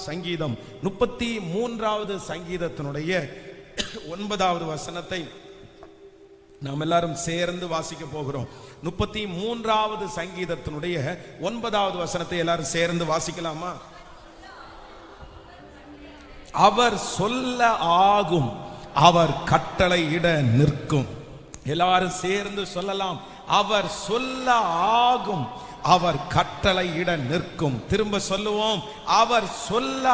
சங்கீதம் 33வது சங்கீதத்தினுடைய 9வது வசனத்தை நாம் எல்லாரும் சேர்ந்து வாசிக்க போகிறோம். 33வது சங்கீதத்தினுடைய 9வது வசனத்தை எல்லாரும் சேர்ந்து வாசிக்கலாமா? அவர் சொல்ல ஆகும், அவர் கட்டளையிட நிற்கும். எல்லாரும் சேர்ந்து சொல்லலாம். அவர் சொல்ல ஆகும், அவர் கட்டளையிட நிற்கும். திரும்ப சொல்லுவோம். அவர் சொல்ல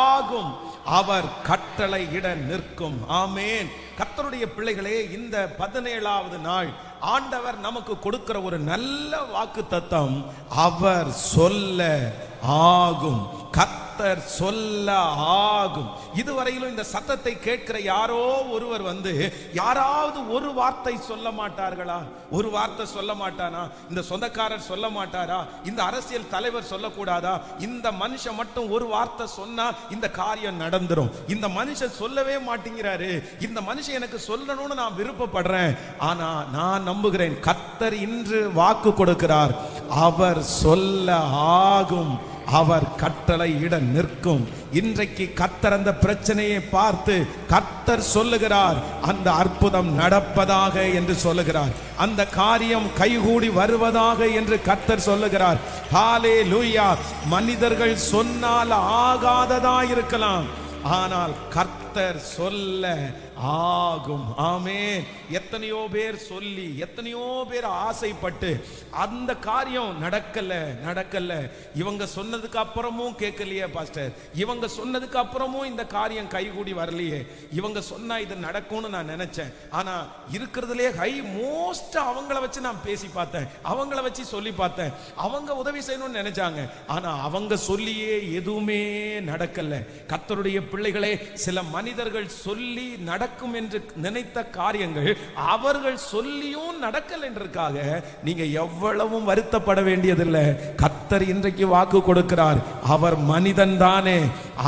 ஆகும், அவர் கட்டளையிட நிற்கும். ஆமென். கர்த்தருடைய பிள்ளைகளே, இந்த 17வது நாள் ஆண்டவர் நமக்கு கொடுக்கிற ஒரு நல்ல வாக்குத்தத்தம், அவர் சொல்ல ஆகும். கர்த்தர் சொல்ல ஆகும். இதுவரையிலும் இந்த சத்தத்தை கேட்கிற யாரோ ஒருவர் யாராவது ஒரு வார்த்தை சொல்ல மாட்டார்களா? ஒரு வார்த்தை சொல்ல மாட்டானா? இந்த சொந்தக்காரர் சொல்ல மாட்டாரா? இந்த அரசியல் தலைவர் சொல்லக்கூடாதா? இந்த மனுஷன் மட்டும் ஒரு வார்த்தை சொன்னா இந்த காரியம் நடந்துரும். இந்த மனுஷன் சொல்லவே மாட்டேங்கிறாரு, இந்த மனுஷன் எனக்கு சொல்லணும்னு நான் விருப்பப்படுறேன். ஆனா நான் நம்புகிறேன், கர்த்தர் இன்று வாக்கு கொடுக்கிறார். அவர் சொல்ல ஆகும், அவர் கட்டளையிட நிற்கும். இன்றைக்கு கர்த்தர் அந்த பிரச்சனையை பார்த்து கர்த்தர் சொல்லுகிறார், அந்த அற்புதம் நடப்பதாக என்று சொல்லுகிறார், அந்த காரியம் கைகூடி வருவதாக என்று கர்த்தர் சொல்லுகிறார். ஹல்லேலூயா. மனிதர்கள் சொன்னால் ஆகாததா இருக்கலாம், ஆனால் கர்த்தர் சொல்ல ஆகும். ஆமென். எத்தனையோ பேர் சொல்லி, எத்தனையோ பேர் ஆசைப்பட்டு அந்த காரியம் நடக்கல. இவங்க சொன்னதுக்கு அப்புறமும் கேட்கலையே பாஸ்டர், இவங்க சொன்னதுக்கு அப்புறமும் இந்த காரியம் கைகூடி வரலையே, இவங்க சொன்னா இது நடக்கும்னு நான் நினைச்சேன். ஆனா இருக்கிறதுலே ஹை மோஸ்ட் அவங்கள வச்சு நான் பேசி பார்த்தேன், அவங்கள வச்சு சொல்லி பார்த்தேன், அவங்க உதவி செய்யணும்னு நினைச்சாங்க. ஆனா அவங்க சொல்லியே எதுவுமே நடக்கல. கர்த்தருடைய பிள்ளைகளே, சில மனிதர்கள் சொல்லி நடக்கும் என்று நினைத்த காரியங்கள் அவர்கள் சொல்லியும் நடக்கல என்றதுக்காக நீங்க எவ்வளவும் வருத்தப்பட வேண்டியதில்லை. கர்த்தர் இன்றைக்கு வாக்கு கொடுக்கிறார். அவர் மனிதன் தானே,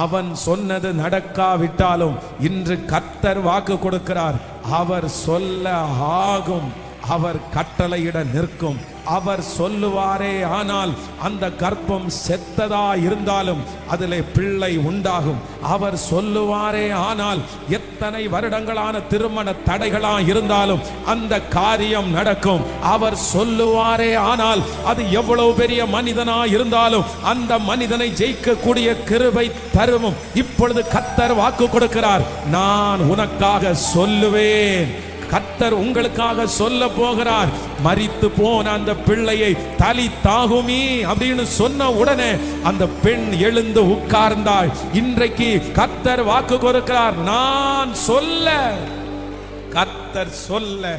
அவன் சொன்னது நடக்காவிட்டாலும் இன்று கர்த்தர் வாக்கு கொடுக்கிறார். அவர் சொல்ல ஆகும், அவர் கட்டளையிட நிற்கும். அவர் சொல்லுவாரே ஆனால் அந்த கர்ப்பம் செத்ததா இருந்தாலும் அதிலே பிள்ளை உண்டாகும். அவர் சொல்லுவாரே ஆனால் எத்தனை வருடங்களான திருமண தடைகளா இருந்தாலும் அந்த காரியம் நடக்கும். அவர் சொல்லுவாரே ஆனால் அது எவ்வளவு பெரிய மனிதனா இருந்தாலும் அந்த மனிதனை ஜெயிக்கக்கூடிய கிருபை தரும். இப்பொழுது கர்த்தர் வாக்கு கொடுக்கிறார், நான் உனக்காக சொல்லுவேன். கர்த்தர் உங்களுக்காக சொல்ல போகிறார். மரித்து போன அந்த பிள்ளையை தலி தாகுமி அப்படின்னு சொன்ன உடனே அந்த பெண் எழுந்து உட்கார்ந்தாள். இன்றைக்கு கர்த்தர் வாக்கு கொடுக்கிறார், நான் சொல்ல, கர்த்தர் சொல்ல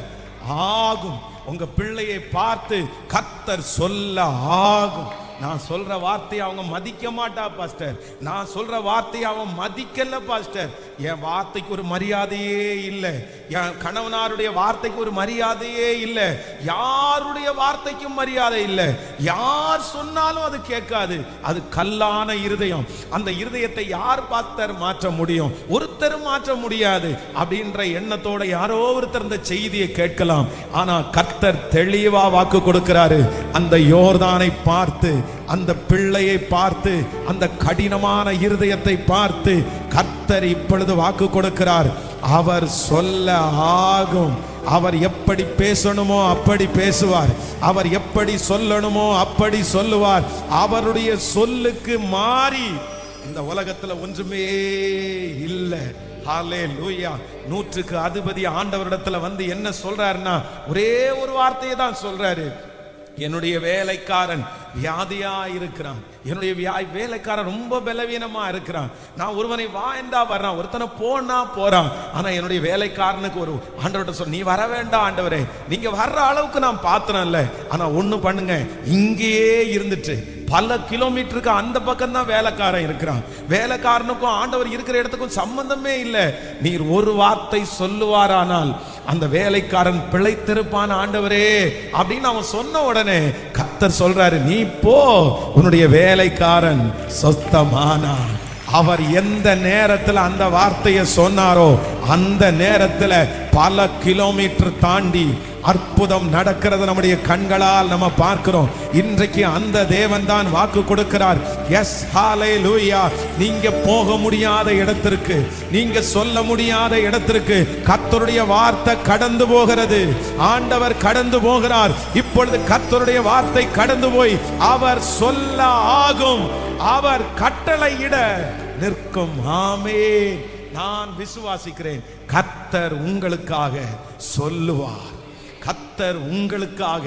ஆகும். உங்க பிள்ளையை பார்த்து கர்த்தர் சொல்ல ஆகும். நான் சொல்ற வார்த்தையை அவங்க மதிக்க மாட்டா பாஸ்டர், நான் சொல்ற வார்த்தையை அவன் மதிக்கல பாஸ்டர், என் வார்த்தைக்கு ஒரு மரியாதையே இல்லை, என் கணவனாருடைய வார்த்தைக்கு ஒரு மரியாதையே இல்லை, யாருடைய வார்த்தைக்கும் மரியாதை இல்லை, யார் சொன்னாலும் அது கேட்காது. அது கல்லான இருதயம். அந்த இருதயத்தை யார் பாஸ்டர் மாற்ற முடியும்? ஒருத்தரும் மாற்ற முடியாது. அப்படின்ற எண்ணத்தோட யாரோ ஒருத்தர் இந்த செய்தியை கேட்கலாம். ஆனா கர்த்தர் தெளிவா வாக்கு கொடுக்கிறாரு. அந்த யோர்தானை பார்த்து, அந்த பிள்ளையை பார்த்து, அந்த கடினமான இருதயத்தை பார்த்து கர்த்தர் இப்பொழுது வாக்கு கொடுக்கிறார். அவர் சொல்ல ஆகும். அவர் எப்படி பேசணுமோ அப்படி பேசுவார், அவர் எப்படி சொல்லணுமோ அப்படி சொல்லுவார். அவருடைய சொல்லுக்கு மாறி இந்த உலகத்துல ஒன்றுமே இல்லை. ஹல்லேலூயா. 100க்கு அதிபதி ஆண்டவரிடத்துல என்ன சொல்றாருன்னா ஒரே ஒரு வார்த்தையை தான் சொல்றாரு, என்னுடைய வேலைக்காரன் வியாதியா இருக்கிறான், என்னுடைய வேலைக்காரன் ரொம்ப பலவீனமா இருக்கிறான். நான் ஒருவனை வா என்றா வர்றான், ஒருத்தனை போனா போறான். ஆனா என்னுடைய வேலைக்காரனுக்கு ஒரு ஆண்டவர்கிட்ட சொல், நீ வர வேண்டாம் ஆண்டவரே, நீங்க வர்ற அளவுக்கு நான் பாத்திரம் இல்லை. ஆனா ஒண்ணு பண்ணுங்க, இங்கேயே இருந்துட்டு பல கிலோமீட்டருக்கு அந்த பக்கம் தான் வேலைக்காரன் இருக்கிறான், வேலைக்காரனுக்கும் ஆண்டவர் இருக்கிற இடத்துக்கும் சம்பந்தமே இல்லை. நீர் ஒரு வார்த்தை சொல்லுவாரானால் அந்த வேலைக்காரன் பிழைத்திருப்பான் ஆண்டவரே அப்படின்னு அவன் சொன்ன உடனே கர்த்தர் சொல்றாரு, நீ போ, உன்னுடைய வேலைக்காரன் சொஸ்தமானான். அவர் எந்த நேரத்தில் அந்த வார்த்தையை சொன்னாரோ அந்த நேரத்தில் பல கிலோமீட்டர் தாண்டி அற்புதம் நடக்கிறது நம்முடைய கண்களால் நம்ம பார்க்கிறோம். இன்றைக்கு அந்த தேவன் தான் வாக்கு கொடுக்கிறார். எஸ், ஹalleluya. நீங்க போக முடியாத இடத்திற்கு, நீங்க சொல்ல முடியாத இடத்திற்கு கர்த்தருடைய வார்த்தை கடந்து போகிறது. ஆண்டவர் கடந்து போகிறார். இப்பொழுது கர்த்தருடைய வார்த்தை கடந்து போய் அவர் சொல்ல ஆகும், அவர் கட்டளையிட நிற்கும். ஆமென். நான் விசுவாசிக்கிறேன். கர்த்தர் உங்களுக்காக சொல்லுவார். கர்த்தர் உங்களுக்காக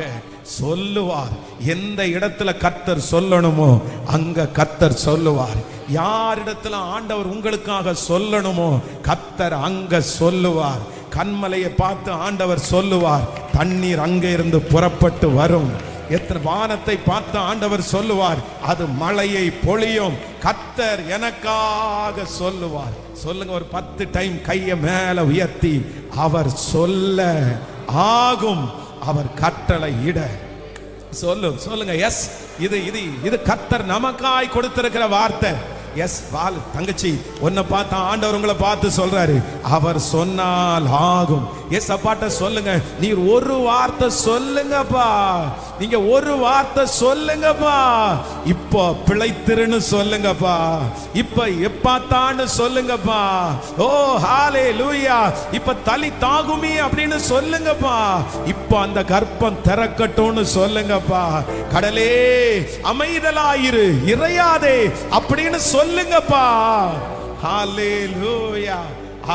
சொல்லுவார். எந்த இடத்துல கர்த்தர் சொல்லணுமோ அங்க கர்த்தர் சொல்லுவார். யாரிடத்துல ஆண்டவர் உங்களுக்காக சொல்லணுமோ கர்த்தர் அங்க சொல்லுவார். கன்மலையை பார்த்து ஆண்டவர் சொல்லுவார், தண்ணீர் அங்க இருந்து புறப்பட்டு வரும். எத்தனை வானத்தை பார்த்து ஆண்டவர் சொல்லுவார், அது மழையை பொழியும். கர்த்தர் எனக்காக சொல்லுவார். சொல்லுங்க ஒரு 10 டைம் கையை மேல உயர்த்தி, அவர் சொல்ல ஆகும், அவர் கட்டளை இட சொல்லுங்க. எஸ், இது கர்த்தர் நமக்காய் கொடுத்திருக்கிற வார்த்தை. எஸ், வால் தங்கச்சி, உன்னை பார்த்து ஆண்டவர் உங்களை பார்த்து சொல்றாரு, அவர் சொன்னால் ஆகும். எஸ் அப்பாட்ட சொல்லுங்க, நீர் ஒரு வார்த்தை சொல்லுங்கப்பா, நீங்க ஒரு வார்த்தை சொல்லுங்கப்பா, இப்போ பிழைத்திருன்னு சொல்லுங்கப்பா, இப்ப எப்பாத்தான்னு சொல்லுங்கப்பா. ஓ ஹalleluya. இப்ப தலி தாகுமி அப்படின்னு சொல்லுங்கப்பா, இப்போ அந்த கர்ப்பம் திறக்கட்டும்னு சொல்லுங்கப்பா. கடலே அமைதலாயிரு, இறையாதே அப்படின்னு சொல்லுங்கப்பா. ஹalleluya.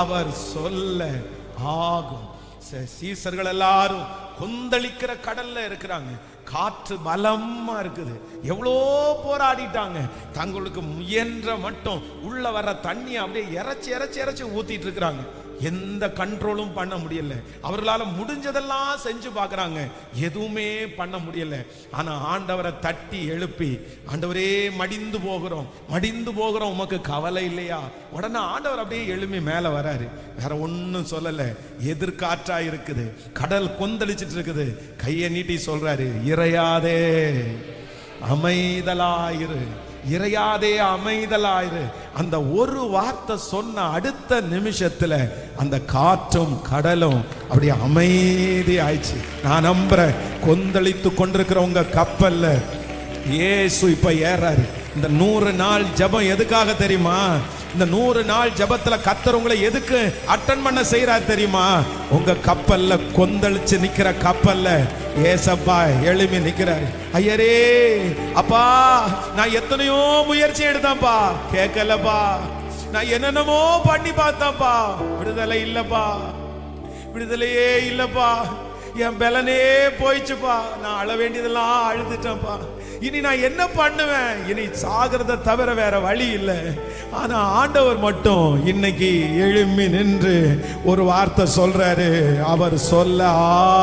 அவர் சொல்ல ஆகும். சீசர்கள் எல்லாரும் கொந்தளிக்கிற கடல்ல இருக்கிறாங்க. காற்று பலமா இருக்குது. எவ்வளோ போராடிட்டாங்க. தங்களுக்கு முயன்ற மட்டும் உள்ள வர தண்ணி அப்படியே இறைச்சி ஊத்திட்டு இருக்கிறாங்க. எந்த கண்ட்ரோலும் பண்ண முடியல. அவர்களால முடிஞ்சதெல்லாம் செஞ்சு பார்க்கறாங்க, எதுவுமே பண்ண முடியல. ஆனா ஆண்டவரை தட்டி எழுப்பி, ஆண்டவரே மடிந்து போகிறோம், உமக்கு கவலை இல்லையா? உடனே ஆண்டவர் அப்படியே எழுப்பி மேல வராரு. வேற ஒன்னும் சொல்லல. எதிர்காற்றா இருக்குது, கடல் கொந்தளிச்சிட்டு இருக்குது. கையை நீட்டி சொல்றாரு, இறையாதே அமைதலாயிரு, இறையாதே அமைதலாயிரு. அந்த ஒரு வார்த்தை சொன்ன அடுத்த நிமிஷத்துல அந்த காற்றும் கடலும் அப்படியே அமைதி ஆயிடுச்சு. நான் நம்புறேன், கொந்தளித்து கொண்டிருக்கிற உங்க கப்பல்ல இயேசு இப்ப ஏறாரு. இந்த 100 நாள் ஜெபம் எதுக்காக தெரியுமா? இந்த 100 நாள் ஜெபத்துல கர்த்தர் உங்களை எதுக்கு அட்டெண்ட் பண்ண செய்யறாரு தெரியுமா? உங்க கப்பல்ல கொந்தளிச்சு நிக்கிற கப்பல்ல ஏசப்பா எழுப்பி நிக்கிறாரு. ஐயரே அப்பா, நான் எத்தனையோ முயற்சி எடுத்தேன்ப்பா, கேட்கலப்பா. நான் என்னென்னமோ பண்ணி பார்த்தேன்ப்பா, விடுதலை இல்லப்பா, விடுதலையே இல்லப்பா. என் பலனே போயிடுச்சுப்பா. நான் அழ வேண்டியதெல்லாம் அழுதுட்டேன்ப்பா. இனி நான் என்ன பண்ணுவேன்? இனி சாகிறத தவிர வேற வழி இல்லை. ஆனா ஆண்டவர் மட்டும் இன்னைக்கு எழும்பி நின்று ஒரு வார்த்தை சொல்றாரு, அவர் சொல்ல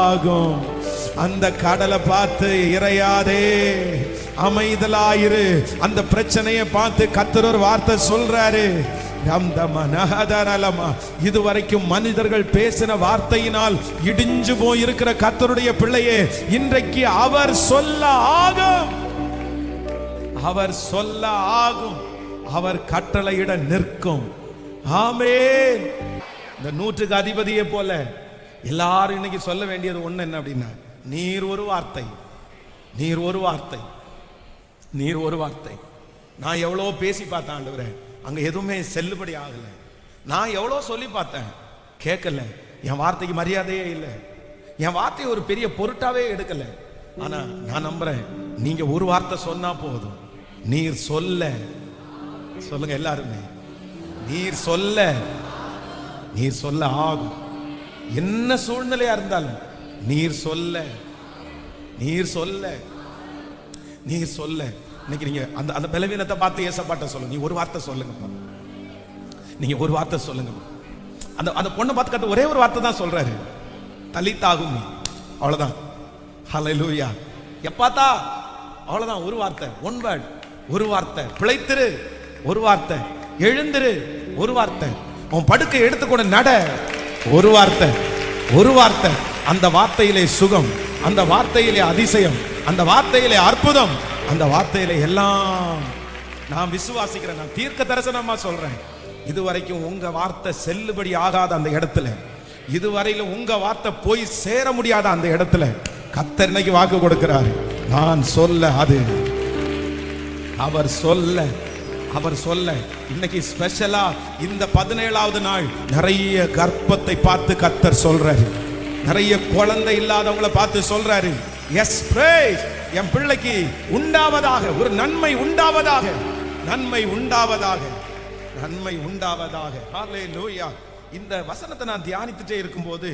ஆகும். அந்த கடலை பார்த்து இறையாதே அமைதலாயிரு. அந்த பிரச்சனையை பார்த்து கர்த்தர் ஒரு வார்த்தை சொல்றாரு. இதுவரைக்கும் மனிதர்கள் பேசின வார்த்தையினால் இடிஞ்சு போயிருக்கிற கர்த்தருடைய பிள்ளையே, இன்றைக்கு அவர் சொல்ல ஆகும், அவர் சொல்ல ஆகும், அவர் கட்டளையிட நிற்கும். ஆமென். இந்த 100க்கு அதிபதியை போல எல்லாரும் இன்னைக்கு சொல்ல வேண்டியது ஒண்ணு என்ன அப்படின்னா, நீர் ஒரு வார்த்தை, நீர் ஒரு வார்த்தை, நீர் ஒரு வார்த்தை. நான் எவ்வளோ பேசி பார்த்தேன் ஆண்டவரே, அங்க எதுவுமே செல்லுபடி ஆகல. நான் எவ்வளோ சொல்லி பார்த்தேன், கேட்கல. என் வார்த்தைக்கு மரியாதையே இல்லை, என் வார்த்தையை ஒரு பெரிய பொருட்டாவே எடுக்கல. ஆனா நான் நம்புறேன், நீங்க ஒரு வார்த்தை சொன்னா போதும். நீர் சொல்ல, சொல்லுங்க எல்லாருமே, நீர் சொல்ல, நீர் சொல்ல ஆகும். என்ன சூழ்நிலையா இருந்தாலும் நீர் சொல்ல, நீர் சொல்ல, நீர் சொல்ல. இன்னைக்கு நீங்க அந்த அந்த பலவீனத்தை பார்த்து ஏசப்பாட்ட சொல்லுங்க, நீ ஒரு வார்த்தை சொல்லுங்கப்பா, நீங்க ஒரு வார்த்தை சொல்லுங்க. அந்த அந்த பொண்ணை பார்த்து கத்த ஒரே ஒரு வார்த்தை தான் சொல்றாரு, தலித்தாகும் நீ, அவ்வளவுதான். ஹல்லேலூயா. எப்பாத்தா, அவ்வளவுதான். ஒரு வார்த்தை, ஒன் வேர்ட், ஒரு வார்த்தை. பிழைத்திரு, ஒரு வார்த்தை. எழுந்திரு, ஒரு வார்த்தை. உன் படுக்கை எடுத்துக்கொண்டு நட, ஒரு வார்த்தை, ஒரு வார்த்தை. அந்த வார்த்தையிலே சுகம், அந்த வார்த்தையிலே அதிசயம், அந்த வார்த்தையிலே அற்புதம், அந்த வார்த்தையில எல்லாம். நான் விசுவாசிக்கிறேன், நான் தீர்க்க தரிசனமா சொல்றேன். இதுவரைக்கும் உங்க வார்த்தை செல்லுபடி ஆகாத அந்த இடத்துல, இதுவரையில உங்க வார்த்தை போய் சேர முடியாத அந்த இடத்துல கர்த்தர் இன்னைக்கு வாக்கு கொடுக்கிறார். நான் சொல்ல அது அவர் சொல்ல இன்னைக்கு ஸ்பெஷலா இந்த 17வது நாள் நிறைய கர்ப்பத்தை பார்த்து கர்த்தர் சொல்றாரு. நிறைய குழந்தை இல்லாதவங்களை பார்த்து சொல்றாரு, எஸ் பிரேஸ், என் பிள்ளைக்கு உண்டாவதாக, ஒரு நன்மை உண்டாவதாக, நன்மை உண்டாவதாக, நன்மை உண்டாவதாக. ஹல்லேலூயா. இந்த வசனத்தை நான் தியானித்துட்டே இருக்கும்போது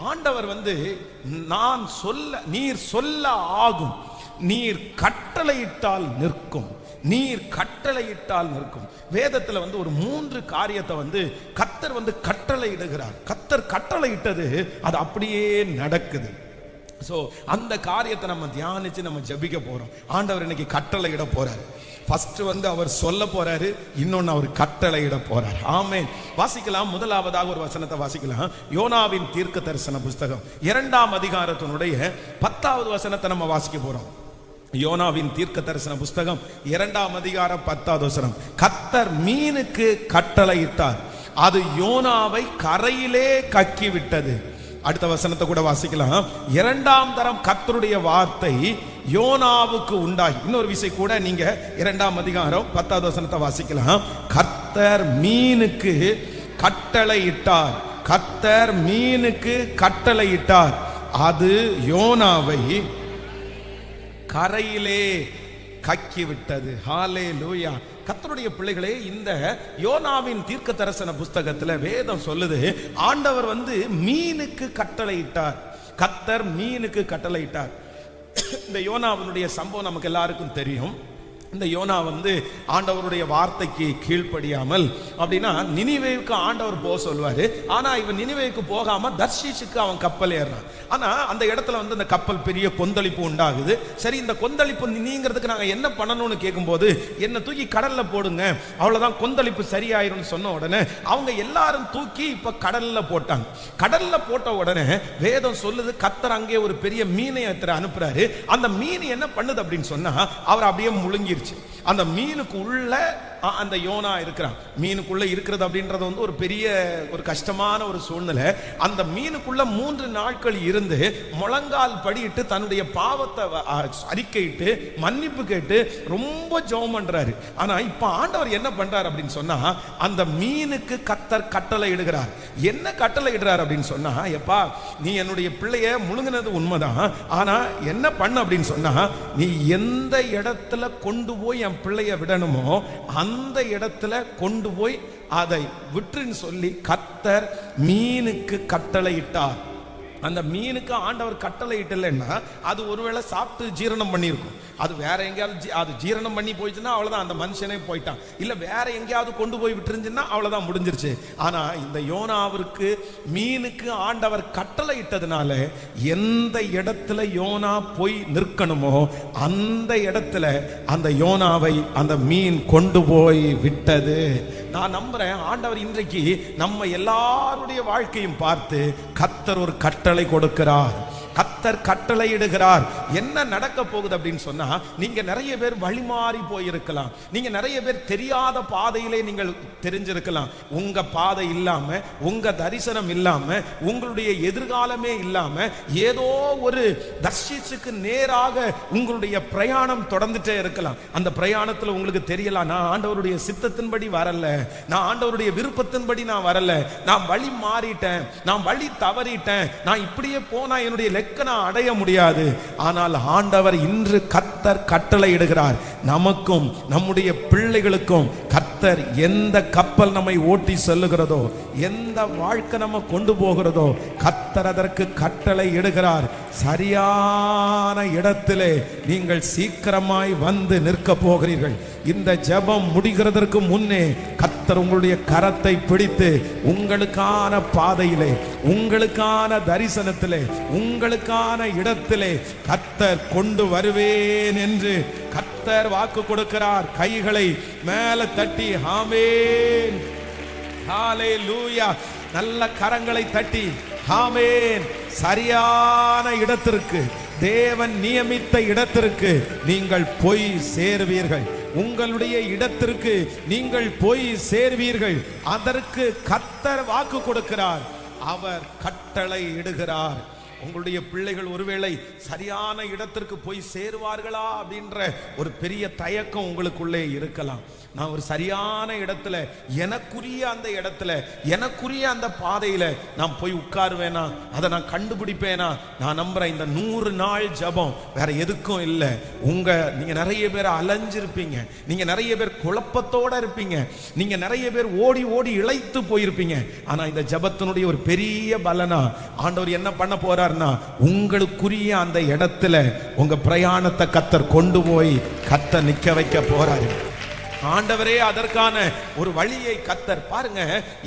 ஆண்டவர் நான் சொல்ல, நீர் சொல்ல ஆகும், நீர் கட்டளையிட்டால் நிற்கும், நீர் கட்டளையிட்டால் நிற்கும். வேதத்துல ஒரு 3 காரியத்தை கர்த்தர் கட்டளையிடுகிறார். கர்த்தர் கட்டளையிட்டது அது அப்படியே நடக்குது. சோ அந்த காரியத்தை நம்ம தியானிச்சு நம்ம ஜெபிக்க போறோம். ஆண்டவர் இன்னைக்கு கட்டளையிட போறாரு. ஃபர்ஸ்ட் அவர் சொல்ல போறாரு, இன்னொன்னு அவர் கட்டளையிட போறார். ஆமென். வாசிக்கலாம். முதலாவதாக ஒரு வசனத்தை வாசிக்கலாம். யோனாவின் தீர்க்க தரிசன புஸ்தகம் 2ஆம் அதிகாரத்தினுடைய 10வது வசனத்தை நம்ம வாசிக்க போறோம். யோனாவின் தீர்க்க தரிசன புஸ்தகம் 2ஆம் அதிகாரம் 10வது வசனம். கர்த்தர் மீனுக்கு கட்டளையிட்டார், அது யோனாவை கரையிலே கக்கி விட்டது. அடுத்த வசனத்தை கூட வாசிக்கலாம். 2ஆம் தரம் கர்த்தருடைய வார்த்தை யோனாவுக்கு உண்டாகி. இன்னொரு விஷயம் கூட நீங்க 2ஆம் அதிகாரம் 10வது வசனத்தை வாசிக்கலாம். கர்த்தர் மீனுக்கு கட்டளையிட்டார், கர்த்தர் மீனுக்கு கட்டளையிட்டார், அது யோனாவை கரையிலே கக்கி விட்டது. ஹல்லேலூயா. கர்த்தருடைய பிள்ளைகளே, இந்த யோனாவின் தீர்க்க தரிசன புஸ்தகத்துல வேதம் சொல்லுது, ஆண்டவர் மீனுக்கு கட்டளையிட்டார். கர்த்தர் மீனுக்கு கட்டளையிட்டார். இந்த யோனாவினுடைய சம்பவம் நமக்கு எல்லாருக்கும் தெரியும். இந்த யோனா ஆண்டவருடைய வார்த்தைக்கு கீழ்ப்படியாமல், அப்படின்னா நினிவேவுக்கு ஆண்டவர் போக சொல்வாரு. ஆனா இவன் நினிவேவுக்கு போகாம தர்ஷீஷுக்கு அவன் கப்பல் ஏறான். ஆனா அந்த இடத்துல அந்த கப்பல் பெரிய கொந்தளிப்பு உண்டாகுது. சரி, இந்த கொந்தளிப்பு நீங்கிறதுக்கு நாங்க என்ன பண்ணணும்னு கேட்கும்போது, என்ன தூக்கி கடல்ல போடுங்க, அவ்வளவுதான், கொந்தளிப்பு சரியாயிரும் சொன்ன உடனே அவங்க எல்லாரும் தூக்கி இப்ப கடல்ல போட்டாங்க. கடல்ல போட்ட உடனே வேதம் சொல்லுது, கர்த்தர் அங்கே ஒரு பெரிய மீனை அனுப்புறாரு. அந்த மீன் என்ன பண்ணுது அப்படின்னு சொன்னா, அவர் அப்படியே முழுங்கி அந்த மீனுக்கு உள்ள அந்த யோனா இருக்கிறான். மீனுக்குள்ள இருக்கிறது அப்படின்றது ஒரு பெரிய ஒரு கஷ்டமான ஒரு சூழ்நிலை. அந்த மீனுக்குள்ள 3 நாட்கள் இருந்து முழங்கால் படியிட்டு தன்னுடைய பாவத்தை அறிக்கையிட்டு மன்னிப்பு கேட்டு ரொம்ப ஜெபம் பண்றாரு. ஆனா இப்ப ஆண்டவர் என்ன பண்றாரு அப்படின்னு சொன்னா, அந்த மீனுக்கு கர்த்தர் கட்டளை இடுகிறார். என்ன கட்டளை இடுறார் அப்படின்னு சொன்னா, எப்பா நீ என்னுடைய பிள்ளைய முழுங்கினது உண்மைதான், ஆனா என்ன பண்ண அப்படின்னு சொன்னா, நீ எந்த இடத்துல கொண்டு போய் என் பிள்ளைய விடணுமோ அந்த இடத்துல கொண்டு போய் அதை விட்டுன்னு சொல்லி கர்த்தர் மீனுக்கு கட்டளையிட்டார். அந்த மீனுக்கு ஆண்டவர் கட்டளையிட்டலைன்னா அது ஒருவேளை சாப்பிட்டு ஜீரணம் பண்ணியிருக்கும். அது வேற எங்கேயாவது அது ஜீரணம் பண்ணி போயிடுச்சுன்னா அவ்வளவுதான், அந்த மனுஷனே போயிட்டான். இல்ல வேற எங்கேயாவது கொண்டு போய் விட்டுருந்துச்சுன்னா அவ்வளவுதான், முடிஞ்சிருச்சு. ஆனா இந்த யோனாவிற்கு மீனுக்கு ஆண்டவர் கட்டளையிட்டதுனால எந்த இடத்துல யோனா போய் நிற்கணுமோ அந்த இடத்துல அந்த யோனாவை அந்த மீன் கொண்டு போய் விட்டது. நான் நம்புறேன் ஆண்டவர் இன்றைக்கு நம்ம எல்லாருடைய வாழ்க்கையும் பார்த்து கர்த்தர் ஒரு கட்டளை கொடுக்கிறார். கர்த்தர் கட்டளையிடுகிறார். என்ன நடக்க போகுது அப்படின்னு சொன்னா, நீங்க நிறைய பேர் வழிமாறி போயிருக்கலாம், நீங்க நிறைய பேர் தெரியாத பாதையிலே நீங்கள் தெரிஞ்சிருக்கலாம். உங்க பாதை இல்லாம, உங்க தரிசனம் இல்லாம, உங்களுடைய எதிர்காலமே இல்லாம ஏதோ ஒரு தர்ஷீசுக்கு நேராக உங்களுடைய பிரயாணம் தொடர்ந்துட்டே இருக்கலாம். அந்த பிரயாணத்துல உங்களுக்கு தெரியலாம், நான் ஆண்டவருடைய சித்தத்தின்படி வரல, நான் ஆண்டவருடைய விருப்பத்தின்படி நான் வரல, நான் வழி மாறிட்டேன், நான் வழி தவறிட்டேன், நான் இப்படியே போனா என்னுடைய நான் அடைய முடியாது. ஆனால் ஆண்டவர் இன்று கர்த்தர் கட்டளை இடுகிறார். நமக்கும் நம்முடைய பிள்ளைகளுக்கும் கர்த்தர் எந்த கப்பல் நம்மை ஓட்டி செல்லுகிறதோ, எந்த வாழ்க்கை நம்ம கொண்டு போகிறதோ, கர்த்தர் அதற்கு கட்டளை இடுகிறார். சரியான இடத்திலே நீங்கள் சீக்கிரமாய் வந்து நிற்க போகிறீர்கள். இந்த ஜெபம் முடிகிறதற்கு முன்னே கர்த்தர் உங்களுடைய கரத்தை பிடித்து உங்களுக்கான பாதையிலே, உங்களுக்கான தரிசனத்திலே, உங்களுக்கான இடத்திலே கர்த்தர் கொண்டு வருவேன் என்று கர்த்தர் வாக்கு கொடுக்கிறார். கைகளை மேலே தட்டி ஆமென், ஹல்லேலூயா, நல்ல கரங்களை தட்டி ஆமென். சரியான இடத்திற்கு, தேவன் நியமித்த இடத்திற்கு நீங்கள் போய் சேருவீர்கள். உங்களுடைய இடத்திற்கு நீங்கள் போய் சேர்வீர்கள். அதற்கு கர்த்தர் வாக்கு கொடுக்கிறார். அவர் கட்டளை இடுகிறார். உங்களுடைய பிள்ளைகள் ஒருவேளை சரியான இடத்திற்கு போய் சேருவார்களா அப்படின்ற ஒரு பெரிய தயக்கம் உங்களுக்குள்ளே இருக்கலாம். நான் ஒரு சரியான இடத்துல, எனக்குரிய அந்த இடத்துல, எனக்குரிய அந்த பாதையில நான் போய் உட்காருவேனா, அதை நான் கண்டுபிடிப்பேனா? நான் நம்புறேன் இந்த 100 நாள் ஜெபம் வேற எதுக்கும் இல்லை. நீங்க நிறைய பேர் அலைஞ்சிருப்பீங்க, நீங்க நிறைய பேர் குழப்பத்தோட இருப்பீங்க, நீங்க நிறைய பேர் ஓடி ஓடி இளைத்து போயிருப்பீங்க. ஆனா இந்த ஜெபத்தினுடைய ஒரு பெரிய பலனா ஆண்டவர் என்ன பண்ண போறாருன்னா, உங்களுக்குரிய அந்த இடத்துல உங்க பிரயாணத்தை கர்த்தர் கொண்டு போய் கர்த்தர் நிக்க வைக்க போறாரு. ஆண்டவரே அதற்கான ஒரு வழியை கர்த்தர் பாருங்க.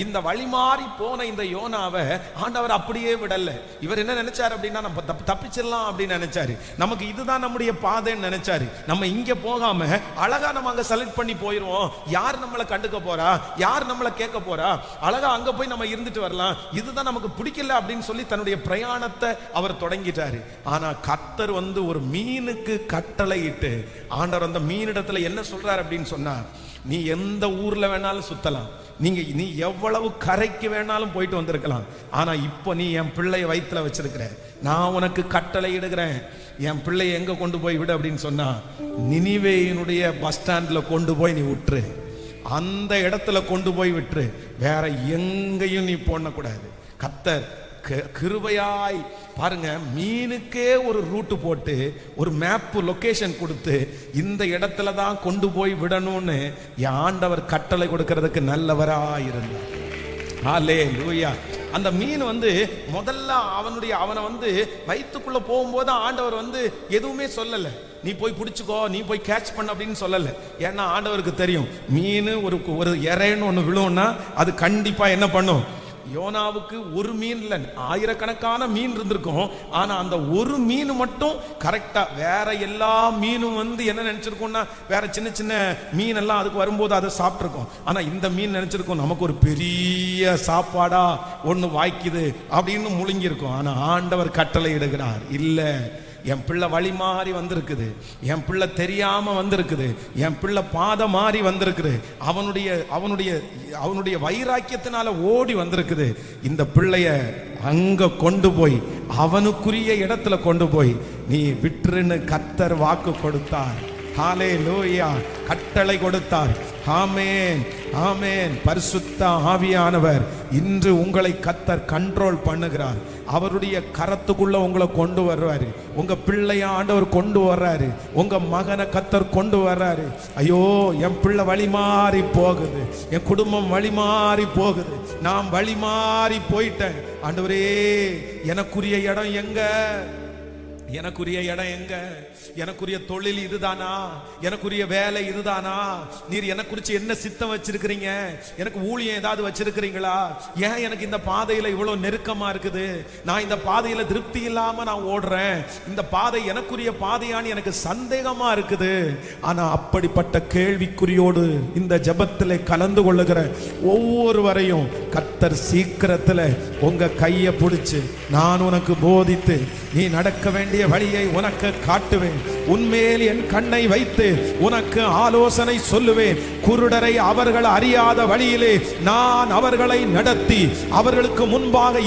இந்த வழி மாறி போன இந்த யோனாவை ஆண்டவர் அப்படியே விடல. இவர் என்ன நினைச்சாரு அப்படின்னா, நம்ம தப்பிச்சிடலாம் அப்படின்னு நினைச்சாரு. நமக்கு இதுதான் நம்முடைய பாதைன்னு நினைச்சாரு. நம்ம இங்க போகாம அழகா நம்ம அங்க செலக்ட் பண்ணி போயிருவோம். யார் நம்மளை கண்டுக்க போறா, யார் நம்மளை கேட்க போறா, அழகா அங்க போய் நம்ம இருந்துட்டு வரலாம், இதுதான் நமக்கு பிடிக்கல அப்படின்னு சொல்லி தன்னுடைய பிரயாணத்தை அவர் தொடங்கிட்டாரு. ஆனா கர்த்தர் ஒரு மீனுக்கு கட்டளை இட்டு, ஆண்டவர் அந்த மீனிடத்துல என்ன சொல்றாரு அப்படின்னு சொன்னா, நீ எந்த ஊர்ல வேணாலும் சுத்தலாம், நீ எவ்வளவு கரைக்கு வேணாலும் போயிட்டு வந்திருக்கலாம், ஆனா இப்போ நீ என் பிள்ளைய வயிற்றுல வச்சிருக்கிற, நான் உனக்கு கட்டளை இடுகிறேன், என் பிள்ளைய எங்க கொண்டு போய் விடு அப்படின்னு சொன்னா, நினிவேயினுடைய பஸ் ஸ்டாண்ட்ல கொண்டு போய் நீ விட்டுரு, அந்த இடத்துல கொண்டு போய் விட்டுரு, வேற எங்கேயும் நீ போடக்கூடாது. கர்த்தர் கிருபையாய் பாருங்க, மீனுக்கே ஒரு ரூட் போட்டு ஒரு மேப் லொகேஷன் கொடுத்து இந்த இடத்துல தான் கொண்டு போய் விடணும்னு ஆண்டவர் கட்டளை கொடுக்கிறதுக்கு நல்லவராய் இருந்தார். ஹல்லேலூயா. அந்த மீன் முதல்ல அவனை வயிற்றுக்குள்ள போகும்போது ஆண்டவர் எதுவுமே சொல்லல, நீ போய் பிடிச்சுக்கோ, நீ போய் கேட்ச் பண்ண அப்படின்னு சொல்லல. ஏன்னா ஆண்டவருக்கு தெரியும், மீன் ஒரு இறைன்னு ஒன்று விழும்னா அது கண்டிப்பா என்ன பண்ணும். யோனாவுக்கு ஒரு மீன் இல்ல, ஆயிரக்கணக்கான மீன் இருந்திருக்கும். ஆனா அந்த ஒரு மீன் மட்டும் கரெக்டா, வேற எல்லா மீனும் என்ன நினைச்சிருக்கோம்னா, வேற சின்ன சின்ன மீன் எல்லாம் அதுக்கு வரும்போது அதை சாப்பிட்டுருக்கோம். ஆனா இந்த மீன் நினைச்சிருக்கோம் நமக்கு ஒரு பெரிய சாப்பாடா ஒண்ணு வாய்க்குது அப்படின்னு முழுங்கி இருக்கும். ஆனா ஆண்டவர் கட்டளை இடுகிறார், இல்ல, என் பிள்ளை வழி மாறி வந்திருக்குது, என் பிள்ளை தெரியாம வந்திருக்குது, என் பிள்ளை பாதை மாறி வந்திருக்குது, அவனுடைய வைராக்கியத்தினால ஓடி வந்திருக்குது. இந்த பிள்ளைய அங்க கொண்டு போய் அவனுக்குரிய இடத்துல கொண்டு போய் நீ விட்டுருன்னு கர்த்தர் வாக்கு கொடுத்தார். ஹல்லேலூயா. கட்டளை கொடுத்தார். ஆமென், ஆமென். பரிசுத்த ஆவியானவர் இன்று உங்களை கர்த்தர் கண்ட்ரோல் பண்ணுகிறார். அவருடைய கரத்துக்குள்ள உங்களை கொண்டு வர்றாரு. உங்க பிள்ளைய ஆண்டவர் கொண்டு வர்றாரு. உங்க மகனை கர்த்தர் கொண்டு வர்றாரு. ஐயோ, என் பிள்ளை வழி மாறி போகுது, என் குடும்பம் வழி மாறி போகுது, நான் வழி மாறி போயிட்டேன். ஆண்டவரே, எனக்குரிய இடம் எங்க, எனக்குரிய இடம் எங்க, எனக்குரிய தொழில் இதுதானா, எனக்குரிய வேலை இதுதானா, நீர் எனக்கு குறிச்சு என்ன சித்தம் வச்சிருக்கிறீங்க, எனக்கு ஊழியம் ஏதாவது வச்சிருக்கிறீங்களா, ஏன் எனக்கு இந்த பாதையில இவ்வளவு நெருக்கமா இருக்குது, நான் இந்த பாதையில திருப்தி இல்லாம நான் ஓடுறேன், இந்த பாதை எனக்குரிய பாதையான்னு எனக்கு சந்தேகமா இருக்குது. ஆனா அப்படிப்பட்ட கேள்விக்குறியோடு இந்த ஜெபத்திலே கலந்து கொள்ளுகிற ஒவ்வொருவரையும் கர்த்தர் சீக்கிரத்துல உங்க கையை பிடிச்சு, நான் உனக்கு போதித்து நீ நடக்க வேண்டிய வழியை உனக்கு காட்டுவேன், உன்மேல் என் கண்ணை வைத்து உனக்கு ஆலோசனை சொல்லுவேன், குருடரை அவர்கள் அறியாத வழியிலே நான் அவர்களை நடத்தி அவர்களுக்கு முன்பாக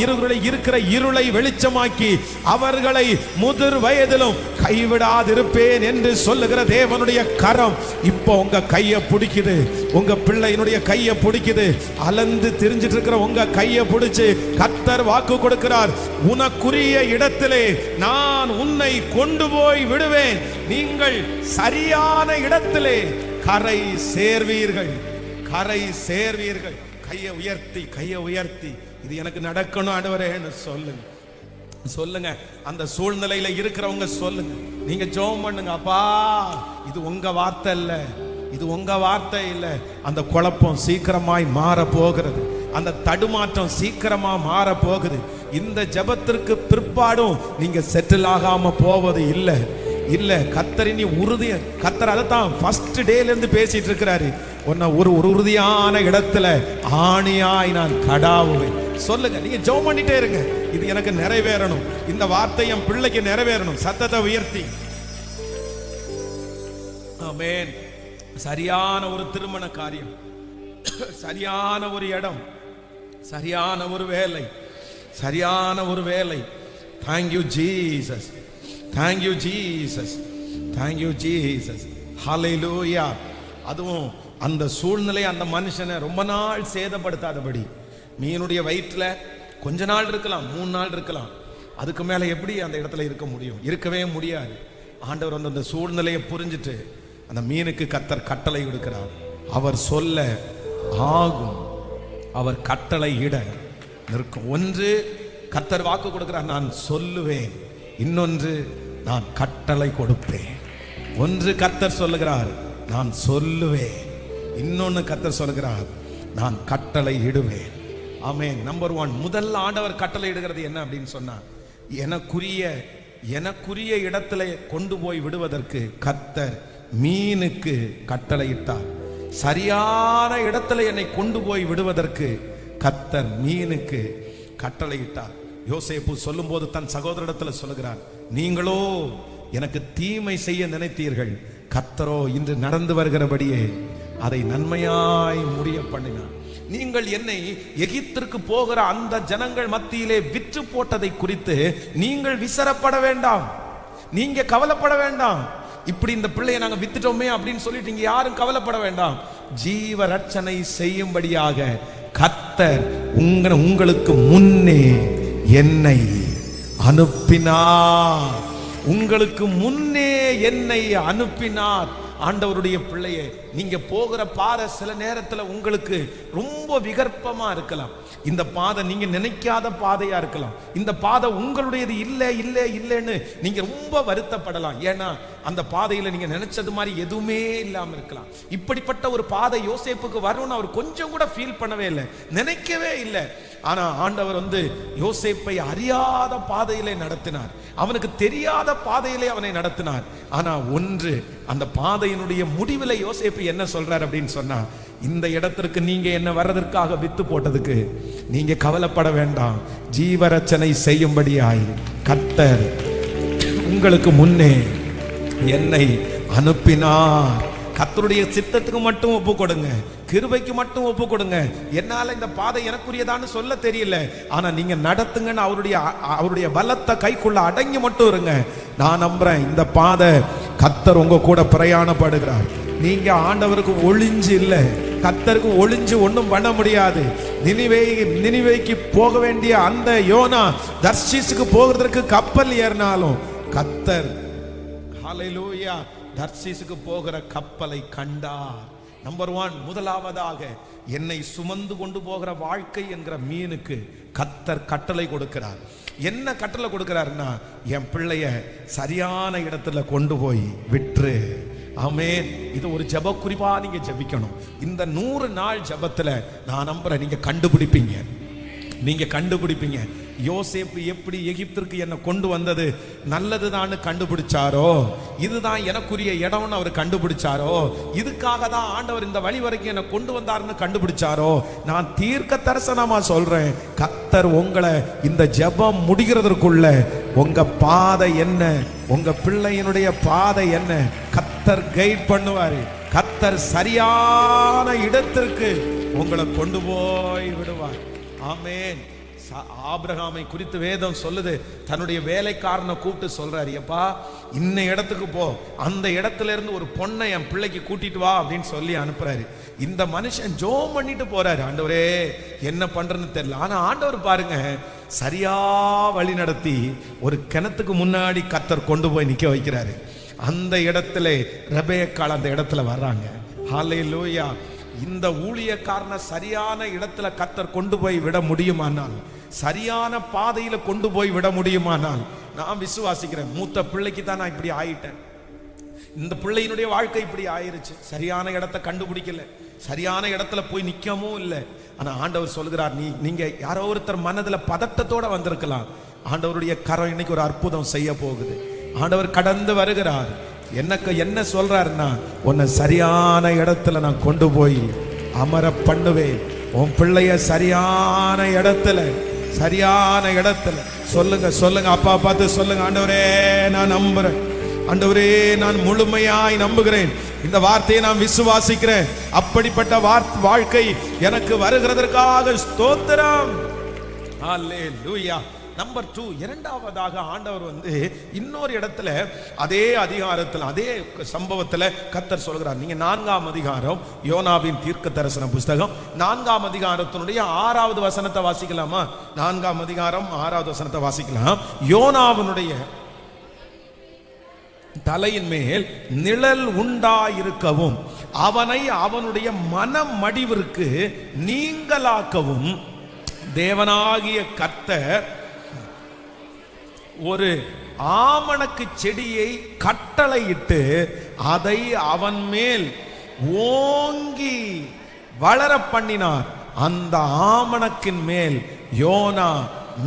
இருக்கிற இருளை வெளிச்சமாக்கி அவர்களை முதிர் வயதிலும் கைவிடாதிருப்பேன் என்று சொல்லுகிற தேவனுடைய கரம் இப்போ உங்க கையை பிடிக்குது, உங்க பிள்ளையினுடைய கையை பிடிக்குது. அலந்து திரிஞ்சிட்டு இருக்கிற உங்க கையை பிடிச்சு கர்த்தர் வாக்கு கொடுக்கிறார், உனக்குரிய இடத்திலே நான் உன்னை கொண்டு போய் விடுவேன், நீங்கள் சரியான இடத்திலே கரை சேர்வீர்கள், கரை சேர்வீர்கள். கையை உயர்த்தி, கையை உயர்த்தி, இது எனக்கு நடக்கணும் ஆண்டவரேன்னு சொல்லுங்க, சொல்லுங்க. அந்த சூழ்நிலையில இருக்கிறவங்க சொல்லுங்க, நீங்க ஜெபம் பண்ணுங்க. அப்பா, இது உங்க வார்த்தை இல்ல, இது உங்க வார்த்தை இல்ல. அந்த குழப்பம் சீக்கிரமாய் மாற போகிறது, அந்த தடுமாற்றம் சீக்கிரமா மாற போகுது. இந்த ஜெபத்திற்கு பிற்பாடும் நீங்க செட்டில் ஆகாம போவது இல்லை, இல்ல. கர்த்தரின் உறுதி, கர்த்தர் அதைத்தான் ஃபர்ஸ்ட் டேல இருந்து பேசிட்டு இருக்கிறாரு, உன்னை ஒரு உறுதியான இடத்துல ஆணியாய் நான் கடாவுவேன். சொல்லுங்க, நீங்க ஜெபம் பண்ணிட்டே இருங்க, இது எனக்கு நிறைவேறணும், இந்த வார்த்தை என் பிள்ளைக்கு நிறைவேறணும். சத்தத்தை உயர்த்தி ஆமென். சரியான ஒரு திருமண காரியம், சரியான ஒரு இடம், சரியான ஒரு வேலை, சரியான ஒரு வேலை. Thank you Jesus, thank you Jesus, thank you Jesus. Hallelujah. அதுவும் அந்த சூழ்நிலை அந்த மனுஷனை ரொம்ப நாள் சேதப்படுத்தாதபடி, மீனுடைய வயிற்றுல கொஞ்ச நாள் இருக்கலாம், 3 நாள் இருக்கலாம், அதுக்கு மேல எப்படி அந்த இடத்துல இருக்க முடியும்? இருக்கவே முடியாது. ஆண்டவர் வந்து அந்த சூழ்நிலையை புரிஞ்சுட்டு அந்த மீனுக்கு கர்த்தர் கட்டளை கொடுக்கிறார். அவர் சொல்ல ஆகும், அவர் கட்டளை இட நிற்கும். ஒன்று கர்த்தர் வாக்கு கொடுக்கிறார், நான் சொல்லுவேன். இன்னொன்று நான் கட்டளை கொடுப்பேன். ஒன்று கர்த்தர் சொல்லுகிறார், நான் சொல்லுவேன். இன்னொன்னு கர்த்தர் சொல்லுகிறார், நான் கட்டளை இடுவேன். ஆமென். நம்பர் 1, முதல் ஆண்டவர் கட்டளை இடுகிறது என்ன அப்படின்னு சொன்னா, எனக்குரிய இடத்துல கொண்டு போய் விடுவதற்கு கர்த்தர் மீனுக்கு கட்டளை இட்டார். சரியான இடத்துல என்னை கொண்டு போய் விடுவதற்கு கர்த்தர் மீனுக்கு கட்டளை இட்டார். யோசேப்பு சொல்லும் போது தன் சகோதரிடத்துல சொல்லுகிறார், நீங்களோ எனக்கு தீமை செய்ய நினைத்தீர்கள், கர்த்தரோ இன்று நடந்து வருகிறபடியே அதை நன்மையாய் முடிய பண்ணினார். நீங்கள் என்னை எகிப்திற்கு போகிற அந்த ஜனங்கள் மத்தியிலே விற்று போட்டதை குறித்து நீங்கள் விசரப்பட வேண்டாம், நீங்க கவலைப்பட வேண்டாம். இப்படி இந்த பிள்ளையை நாங்க வித்துட்டோமே அப்படின்னு சொல்லிட்டு நீங்க யாரும் கவலைப்பட வேண்டாம். ஜீவ ரட்சனை செய்யும்படியாக கர்த்தர் உங்களுக்கு முன்னே என்னை அனுப்பினார். உங்களுக்கு முன்னே என்னை அனுப்பினார். ஆண்டவருடைய பிள்ளையே, நீங்க போகிற பாதை சில நேரத்துல உங்களுக்கு ரொம்ப விகற்பமா இருக்கலாம். இந்த பாதை நீங்க நினைக்காத பாதையா இருக்கலாம். இந்த பாதை உங்களுடையது இல்லைன்னு நீங்க ரொம்ப வருத்தப்படலாம். ஏன்னா அந்த பாதையில நீங்க நினைச்சது மாதிரி எதுவுமே இல்லாம இருக்கலாம். இப்படிப்பட்ட ஒரு பாதை யோசேப்புக்கு வரும்னு அவர் கொஞ்சம் கூட ஃபீல் பண்ணவே இல்லை, நினைக்கவே இல்லை. ஆனா ஆண்டவர் வந்து யோசேப்பை அறியாத பாதையிலே நடத்தினார், அவனுக்கு தெரியாத பாதையிலே அவனை நடத்தினார். ஆனா ஒன்று, அந்த பாதையினுடைய முடிவில் யோசேப்பு என்ன சொல்றார் அப்படின்னு சொன்னா, இந்த இடத்திற்கு நீங்க என்ன வர்றதற்காக வித்து போட்டதுக்கு நீங்க கவலைப்பட வேண்டாம். ஜீவரட்சனை செய்யும்படியாய் கர்த்தர் உங்களுக்கு முன்னே என்னை அனுப்பினார். கர்த்தருடைய சித்தத்துக்கு மட்டும் ஒப்பு கொடுங்க, கிருபைக்கு மட்டும் ஒப்பு கொடுங்க. என்னால இந்த பாதை எனக்குரியதான்னு சொல்ல தெரியல, ஆனா நீங்க நடத்துங்கன்னு அவருடைய பலத்த கைக்குள்ள அடங்கி மட்டும் இருங்க. நான் நம்புறேன் இந்த பாதை கர்த்தர் உங்க கூட பிரயாணப்படுகிறார். நீங்க ஆண்டவருக்கு ஒளிஞ்சு இல்லை, கர்த்தருக்கு ஒளிஞ்சு ஒன்றும் பண்ண முடியாது. நினிவேக்கு போக வேண்டிய அந்த யோனா தர்ஷீசுக்கு போகிறதுக்கு கப்பல் ஏறினாலும் கர்த்தர் ஹல்லேலூயா தர்ஷீசுக்கு போகிற கப்பலை கண்டார். நம்பர் 1, முதலாவதாக என்னை சுமந்து கொண்டு போகிற வாழ்க்கை என்கிற மீனுக்கு கர்த்தர் கட்டளை கொடுக்கிறார். என்ன கட்டளை கொடுக்கிறார்னா, என் பிள்ளைய சரியான இடத்துல கொண்டு போய் விற்று. ஆமென். இது ஒரு ஜெப குறிப்பா நீங்க ஜெபிக்கணும். இந்த 100 நாள் ஜெபத்துல நான் நம்புறேன் நீங்க கண்டுபிடிப்பீங்க. யோசேப்பு எப்படி எகிப்திற்கு என்ன கொண்டு வந்தது நல்லதுதான் கண்டுபிடிச்சாரோ, இதுதான் எனக்குரிய இடம்னு அவர் கண்டுபிடிச்சாரோ, இதுக்காக தான் ஆண்டவர் இந்த வழி வரைக்கும் என்ன கொண்டு வந்தாருன்னு கண்டுபிடிச்சாரோ, நான் தீர்க்க தரிசனமா சொல்றேன், கர்த்தர் உங்களை இந்த ஜெபம் முடிகிறதற்குள்ள உங்க பாதை என்ன, உங்க பிள்ளையினுடைய பாதை என்ன, கர்த்தர் கைட் பண்ணுவாரு. கர்த்தர் சரியான இடத்திற்கு உங்களை கொண்டு போய் விடுவார். ஆமென். ஆபிரகாமை குறித்து வேதம் சொல்லுது, தன்னுடைய வேலைக்காரனை கூப்பிட்டு சொல்றாரு, எப்பா இன்ன இடத்துக்கு போ, அந்த இடத்துல இருந்து ஒரு பொண்ணை என் பிள்ளைக்கு கூட்டிட்டு வா அப்படின்னு சொல்லி அனுப்புறாரு. இந்த மனுஷன் ஜோம் பண்ணிட்டு போறாரு, ஆண்டவரே என்ன பண்றதுன்னு தெரியல. ஆனா ஆண்டவர் பாருங்க சரியா வழி நடத்தி ஒரு கிணத்துக்கு முன்னாடி கர்த்தர் கொண்டு போய் நிக்க வைக்கிறாரு. அந்த இடத்துல ரெபெக்காள் அந்த இடத்துல வர்றாங்க. ஹல்லேலூயா. இந்த ஊழியக்காரனை சரியான இடத்துல கர்த்தர் கொண்டு போய் விட முடியுமானால், சரியான பாதையில கொண்டு போய் விட முடியுமானால், நான் விசுவாசிக்கிறேன் மூத்த பிள்ளைக்கு தான் நான் இப்படி ஆயிட்டேன், இந்த பிள்ளையினுடைய வாழ்க்கை இப்படி ஆயிருச்சு. சரியான இடத்தை கண்டுபிடிக்கல, சரியான இடத்துல போய் நிக்கவும் இல்லை. ஆனா ஆண்டவர் சொல்கிறார், நீங்க யாரோ ஒருத்தர் மனதுல பதட்டத்தோட வந்திருக்கலாம், ஆண்டவருடைய கரம் இன்னைக்கு ஒரு அற்புதம் செய்ய போகுது. ஆண்டவர் கடந்து வருகிறார். என்ன சொல்றாருன்னா, உன்னை சரியான இடத்துல நான் கொண்டு போய் அமர பண்ணுவேன். உன் பிள்ளைய சரியான இடத்துல சொல்லுங்க அப்பா பார்த்து சொல்லுங்க, ஆண்டவரே நான் நம்புறேன், ஆண்டவரே நான் முழுமையாய் நம்புகிறேன், இந்த வார்த்தையை நான் விசுவாசிக்கிறேன், அப்படிப்பட்ட வாழ்க்கை எனக்கு வருகிறதற்காக ஸ்தோத்திரம். ஹல்லேலூயா. நம்பர் 2, இரண்டாவதாக ஆண்டவர் இன்னொரு இடத்துல அதே அதிகாரத்தில் அதே சம்பவத்தில் கர்த்தர் சொல்கிறார். நீங்க 4ஆம் அதிகாரம் யோனாவின் தீர்க்க தரிசன புஸ்தகம் 4ஆம் அதிகாரத்தினுடைய 6வது வசனத்தை வாசிக்கலாமா? 4ஆம் அதிகாரம் 6வது வசனத்தை வாசிக்கலாம். யோனாவினுடைய தலையின் மேல் நிழல் உண்டாயிருக்கவும் அவனை அவனுடைய மனமடிவிற்கு நீங்களாக்கவும் தேவனாகிய கர்த்தர் ஒரு ஆமணக்கு செடியை கட்டளையிட்டு அதை அவன் மேல் ஓங்கி வளர பண்ணினார். அந்த ஆமணக்கின் மேல் யோனா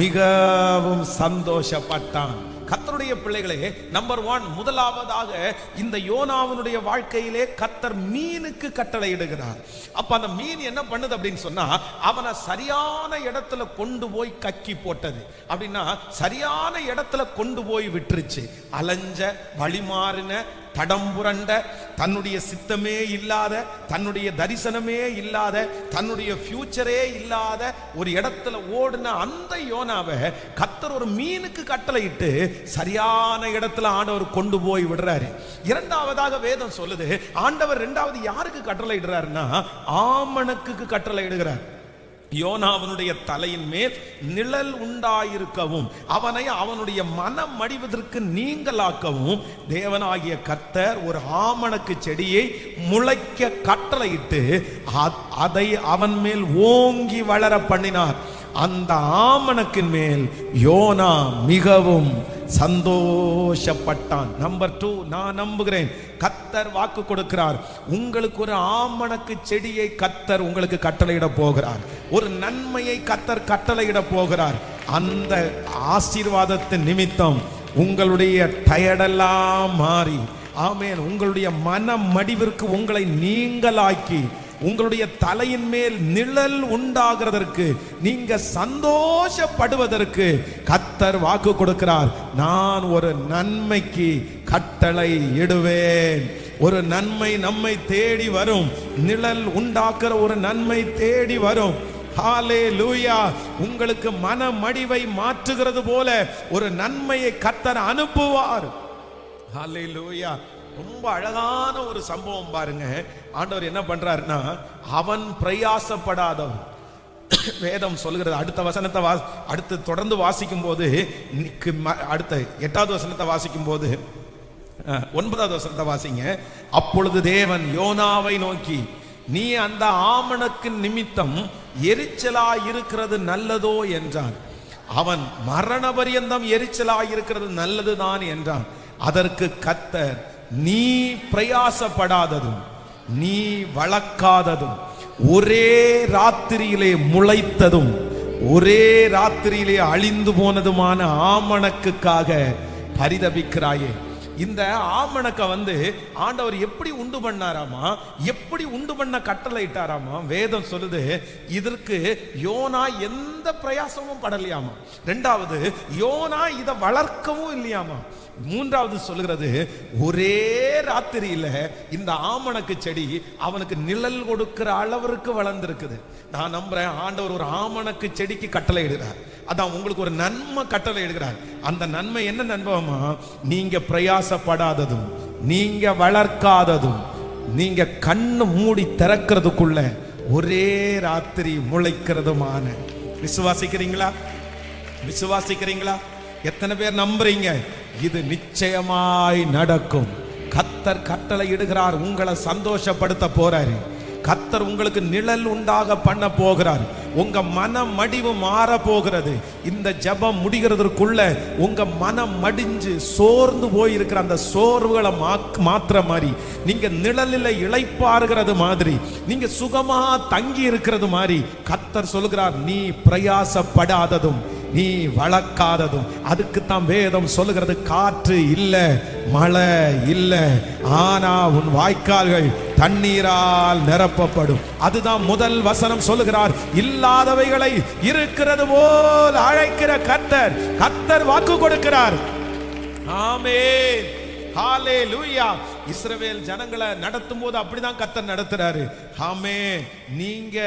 மிகவும் சந்தோஷப்பட்டான். கர்த்தருடைய பிள்ளைகளே, நம்பர் 1, முதலாவதாக இந்த யோனாவினுடைய வாழ்க்கையிலே கர்த்தர் மீனுக்கு கட்டளை இடுகிறார். அப்ப அந்த மீன் என்ன பண்ணுது அப்படின்னு சொன்னா, அவனை சரியான இடத்துல கொண்டு போய் கக்கி போட்டது. அப்படின்னா சரியான இடத்துல கொண்டு போய் விட்டுருச்சு. அலைஞ்ச வழிமாறின தடம்புரண்ட தன்னுடைய சித்தமே இல்லாத, தன்னுடைய தரிசனமே இல்லாத, தன்னுடைய ஃபியூச்சரே இல்லாத ஒரு இடத்துல ஓடுன அந்த யோனாவை கர்த்தர் ஒரு மீனுக்கு கட்டளையிட்டு சரியான இடத்துல ஆண்டவர் கொண்டு போய் விடுறாரு. இரண்டாவதாக வேதம் சொல்லுது, ஆண்டவர் இரண்டாவது யாருக்கு கட்டளை இடுறாருன்னா ஆமணக்குக்கு கட்டளை இடுகிறார். யோனாவினுடைய தலையின் மேல் நிழல் உண்டாயிருக்கவும் அவனை அவனுடைய மனம் மடிவதற்கு நீங்களாக்கவும் தேவனாகிய கர்த்தர் ஒரு ஆமணக்கு செடியை முளைக்க கட்டளையிட்டு அதை அவன் மேல் ஓங்கி வளர பண்ணினார். அந்த ஆமணக்கின் மேல் யோனா மிகவும் சந்தோஷப்பட்டான். நம்பர் 2, நான் நம்புகிறேன் கர்த்தர் வாக்கு கொடுக்கிறார். உங்களுக்கு ஒரு ஆமணக்கு செடியை கர்த்தர் உங்களுக்கு கட்டளையிட போகிறார். ஒரு நன்மையை கர்த்தர் கட்டளையிட போகிறார். அந்த ஆசீர்வாதத்தின் நிமித்தம் உங்களுடைய டயர்டெல்லாம் மாறி, ஆமென், உங்களுடைய மன மடிவிற்கு உங்களை நீங்களாக்கி உங்களுடைய தலையின் மேல் நிழல் உண்டாகிறதற்கு, நீங்க சந்தோஷப்படுவதற்கு கர்த்தர் வாக்கு கொடுக்கிறார். நான் ஒரு நன்மைக்கு கட்டளை இடுவேன். ஒரு நன்மை நம்மை தேடி வரும். நிழல் உண்டாக்குற ஒரு நன்மை தேடி வரும். ஹல்லேலூயா. உங்களுக்கு மன மடிவை மாற்றுகிறது போல ஒரு நன்மையை கர்த்தர் அனுப்புவார். ஹல்லேலூயா. ரொம்ப அழகான ஒரு சம்பவம் பாருங்க. ஆண்டவர் என்ன பண்றாருன்னா, அவன் பிரயாசப்படாதவன். வேதம் சொல்கிறது, அடுத்த வசனத்தை அடுத்து தொடர்ந்து வாசிக்கும் போது, அடுத்த 8வது வசனத்தை வாசிக்கும் போது 9வது வசனத்தை வாசிங்க. அப்பொழுது தேவன் யோனாவை நோக்கி, நீ அந்த ஆமணக்கு நிமித்தம் எரிச்சலா இருக்கிறது நல்லதோ என்றான். அவன் மரண பரியந்தம் எரிச்சலா இருக்கிறது நல்லதுதான் என்றான். அதற்கு கர்த்தர், நீ பிரயாசப்படாததும் நீ வளர்க்காததும் ஒரே ராத்திரியிலே முளைத்ததும் ஒரே ராத்திரியிலே அழிந்து போனதுமான ஆமணக்குக்காக பரிதபிக்கிறாயே. இந்த ஆமணக்க ஆண்டவர் எப்படி உண்டு பண்ணாராமா, எப்படி உண்டு பண்ண கட்டளை இட்டாராமா? வேதம் சொல்லுது, இதற்கு யோனா எந்த பிரயாசமும் படலையாமா. ரெண்டாவது, யோனா இதை வளர்க்கவும் இல்லையாமா. மூன்றாவது சொல்லுகிறது, ஒரே ராத்திரியில இந்த ஆமணக்கு செடி அவனுக்கு நிழல் கொடுக்கிற அளவிற்கு வளர்ந்திருக்குது. நான் நம்புறேன் ஆண்டவர் ஒரு ஆமணக்கு செடிக்கு கட்டளை இடுகிறார். அதான் உங்களுக்கு ஒரு நன்மை கட்டளை இடுகிறார். அந்த நன்மை என்ன நன்மைமா? நீங்க பிரயாசப்படாததும் நீங்க வளர்க்காததும் நீங்க கண்ணு மூடி திறக்கிறதுக்குள்ள ஒரே ராத்திரி முளைக்கிறதுமான. விசுவாசிக்கிறீங்களா? விசுவாசிக்கிறீங்களா? எத்தனை பேர் நம்புறீங்க? இது நிச்சயமாய் நடக்கும். கர்த்தர் கட்டளை இடுகிறார். உங்களை சந்தோஷப்படுத்த போறாரு. கர்த்தர் உங்களுக்கு நிழல் உண்டாக பண்ண போகிறார். உங்க மனம் மடிவு மாற போகிறது. இந்த ஜெபம் முடிகிறதுக்குள்ள உங்க மனம் மடிஞ்சு சோர்ந்து போயிருக்கிற அந்த சோர்வுகளை மாத்திர மாதிரி, நீங்க நிழலில் இளைப்பாறுகிறது மாதிரி, நீங்க சுகமா தங்கி இருக்கிறது மாதிரி கர்த்தர் சொல்கிறார், நீ பிரயாசப்படாததும் நீ வளர்க்காததும். அதுக்குத்தான் வேதம் சொல்லுகிறது, காற்று இல்ல, மழை இல்ல, ஆனா உன் வாய்க்கால்கள் தண்ணீரால் நிரப்பப்படும். அதுதான் முதல் வசனம் சொல்லுகிறார். இல்லாதவைகளை இருக்கிறது போல் அழைக்கிற கர்த்தர், கர்த்தர் வாக்கு கொடுக்கிறார். ஆமென், ஹல்லேலூயா. இஸ்ரவேல் ஜனங்களை நடத்தும் போது அப்படிதான் கர்த்தர் நடத்துறாரு. ஆமே, நீங்க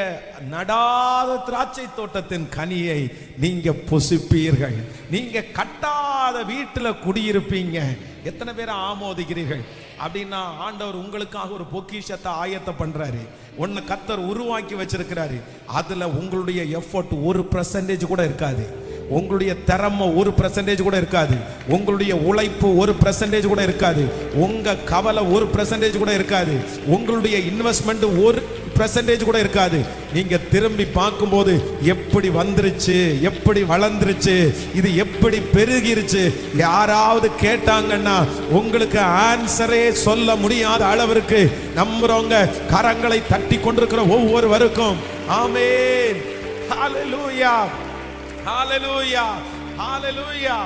நடாத திராட்சை தோட்டத்தின் கனியை நீங்க புசிப்பீர்கள், நீங்க கட்டாத வீட்டுல குடியிருப்பீங்க. எத்தனை பேரை ஆமோதிக்கிறீர்கள்? அப்படின்னா ஆண்டவர் உங்களுக்காக ஒரு பொக்கிஷத்தை ஆயத்த பண்றாரு. ஒன்னு கர்த்தர் உருவாக்கி வச்சிருக்கிறாரு. அதுல உங்களுடைய எஃபோர்ட் 1% கூட இருக்காது, உங்களுடைய திறமை 1% கூட இருக்காது, உங்களுடைய உழைப்பு 1% கூட இருக்காது, உங்க கவலை 1% கூட இருக்காது, உங்களுடைய இன்வெஸ்ட்மெண்ட் 1% கூட இருக்காது. நீங்க திரும்பி பார்க்கும்போது எப்படி வந்துருச்சு, எப்படி வளர்ந்துருச்சு, இது எப்படி பெருகிருச்சு. யாராவது கேட்டாங்கன்னா உங்களுக்கு ஆன்சரே சொல்ல முடியாத அளவிற்கு நம்புறவங்க கரங்களை தட்டி கொண்டிருக்கிற ஒவ்வொருவருக்கும் ஆமென், ஹalleluya, ஹalleluya, ஹalleluya.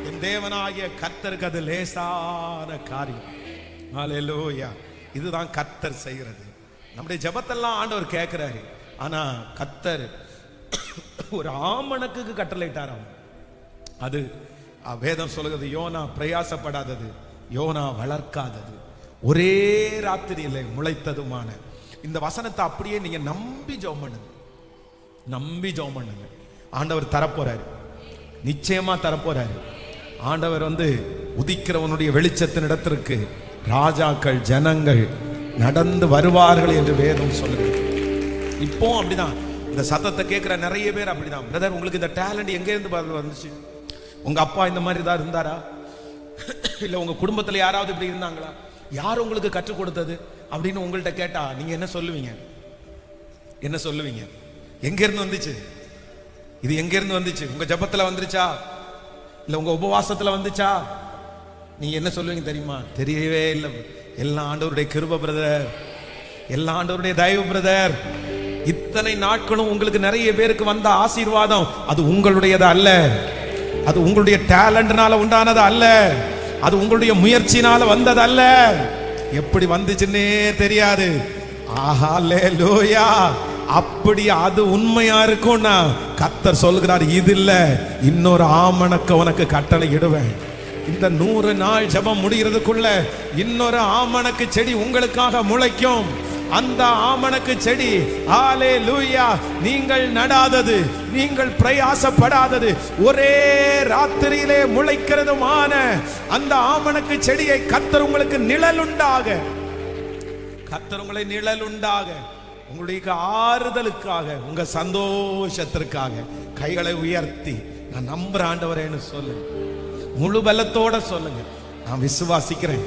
என் தேவனாகிய கர்த்தருக்கு அது லேசான காரியம். ஹalleluya. இதுதான் கர்த்தர் செய்கிறது. நம்முடைய ஜெபத்தெல்லாம் ஆண்டவர் கேட்கிறாரு. ஆனா கர்த்தர் ஒரு ஆமணக்குக்கு கட்டளையிட்டாராம். அது வேதம் சொல்லுகிறது, யோனா பிரயாசப்படாதது, யோனா வளர்க்காதது, ஒரே ராத்திரியில முளைத்ததுமான. இந்த வசனத்தை அப்படியே நீங்க நம்பி ஜெபம் பண்ணுங்க, நம்பி ஜெபம் பண்ணுங்க. ஆண்டவர் தரப்போறாரு, நிச்சயமா தரப்போறாரு. ஆண்டவர் உதிக்கிறவனுடைய வெளிச்சத்தின் இடத்திற்கு ராஜாக்கள் ஜனங்கள் நடந்து வருவார்கள் என்று வேதம் சொல்லுகிறது. இப்போ அப்படிதான் இந்த சத்தத்தை கேட்கிற நிறைய பேர் அப்படிதான். பிரதர், உங்களுக்கு இந்த டேலண்ட் எங்க இருந்து வந்துச்சு? உங்க அப்பா இந்த மாதிரி தான் இருந்தாரா? இல்ல உங்க குடும்பத்துல யாராவது இப்படி இருந்தாங்களா? யார் உங்களுக்கு கற்றுக் கொடுத்தது அப்படின்னு உங்கள்கிட்ட கேட்டா நீங்க என்ன சொல்லுவீங்க? என்ன சொல்லுவீங்க? எங்க இருந்து வந்துச்சு இது? எங்க இருந்து வந்துச்சு? உங்க ஜெபத்துல வந்துருச்சா? இல்ல உங்க உபவாசத்துல வந்துச்சா? நீங்க என்ன சொல்லுவீங்க தெரியுமா? தெரியவே இல்லை, எல்லாம் ஆண்டவருடைய கிருபை பிரதர், எல்லாம் ஆண்டவருடைய தயவு பிரதர். இத்தனை நாட்களும் உங்களுக்கு நிறைய பேருக்கு வந்த ஆசீர்வாதம் அது உங்களுடையது அல்ல, அது உங்களுடைய டேலண்ட்னால உண்டானது அல்ல, அது உங்களுடைய முயற்சினால வந்தது அல்ல. எப்படி வந்துச்சுன்னே தெரியாது. ஹalleluya. அப்படி அது உண்மையா இருக்கும்னா கர்த்தர் சொல்கிறார், இது இல்ல, இன்னொரு ஆமணக்க உனக்கு கட்டளை இடுவேன். இந்த 100 நாள் ஜெபம் முடிகிறதுக்குள்ள இன்னொரு ஆமணக்கு செடி உங்களுக்காக முளைக்கும். அந்த ஆமணக்கு செடி ஹalleluya, நீங்கள் நடாதது, நீங்கள் பிரயாசப்படாதது, ஒரே ராத்திரியிலே முளைக்கிறதுமான அந்த ஆமணக்கு செடியை கர்த்தர் உங்களுக்கு நிழலுண்டாக, கர்த்தர் உங்களை நிழலுண்டாக, உங்களுடைய ஆறுதலுக்காக, உங்க சந்தோஷத்திற்காக கைகளை உயர்த்தி நான் நம்புற ஆண்டவரேன்னு சொல்லுங்க, முழு பலத்தோட சொல்லுங்க, நான் விசுவாசிக்கிறேன்.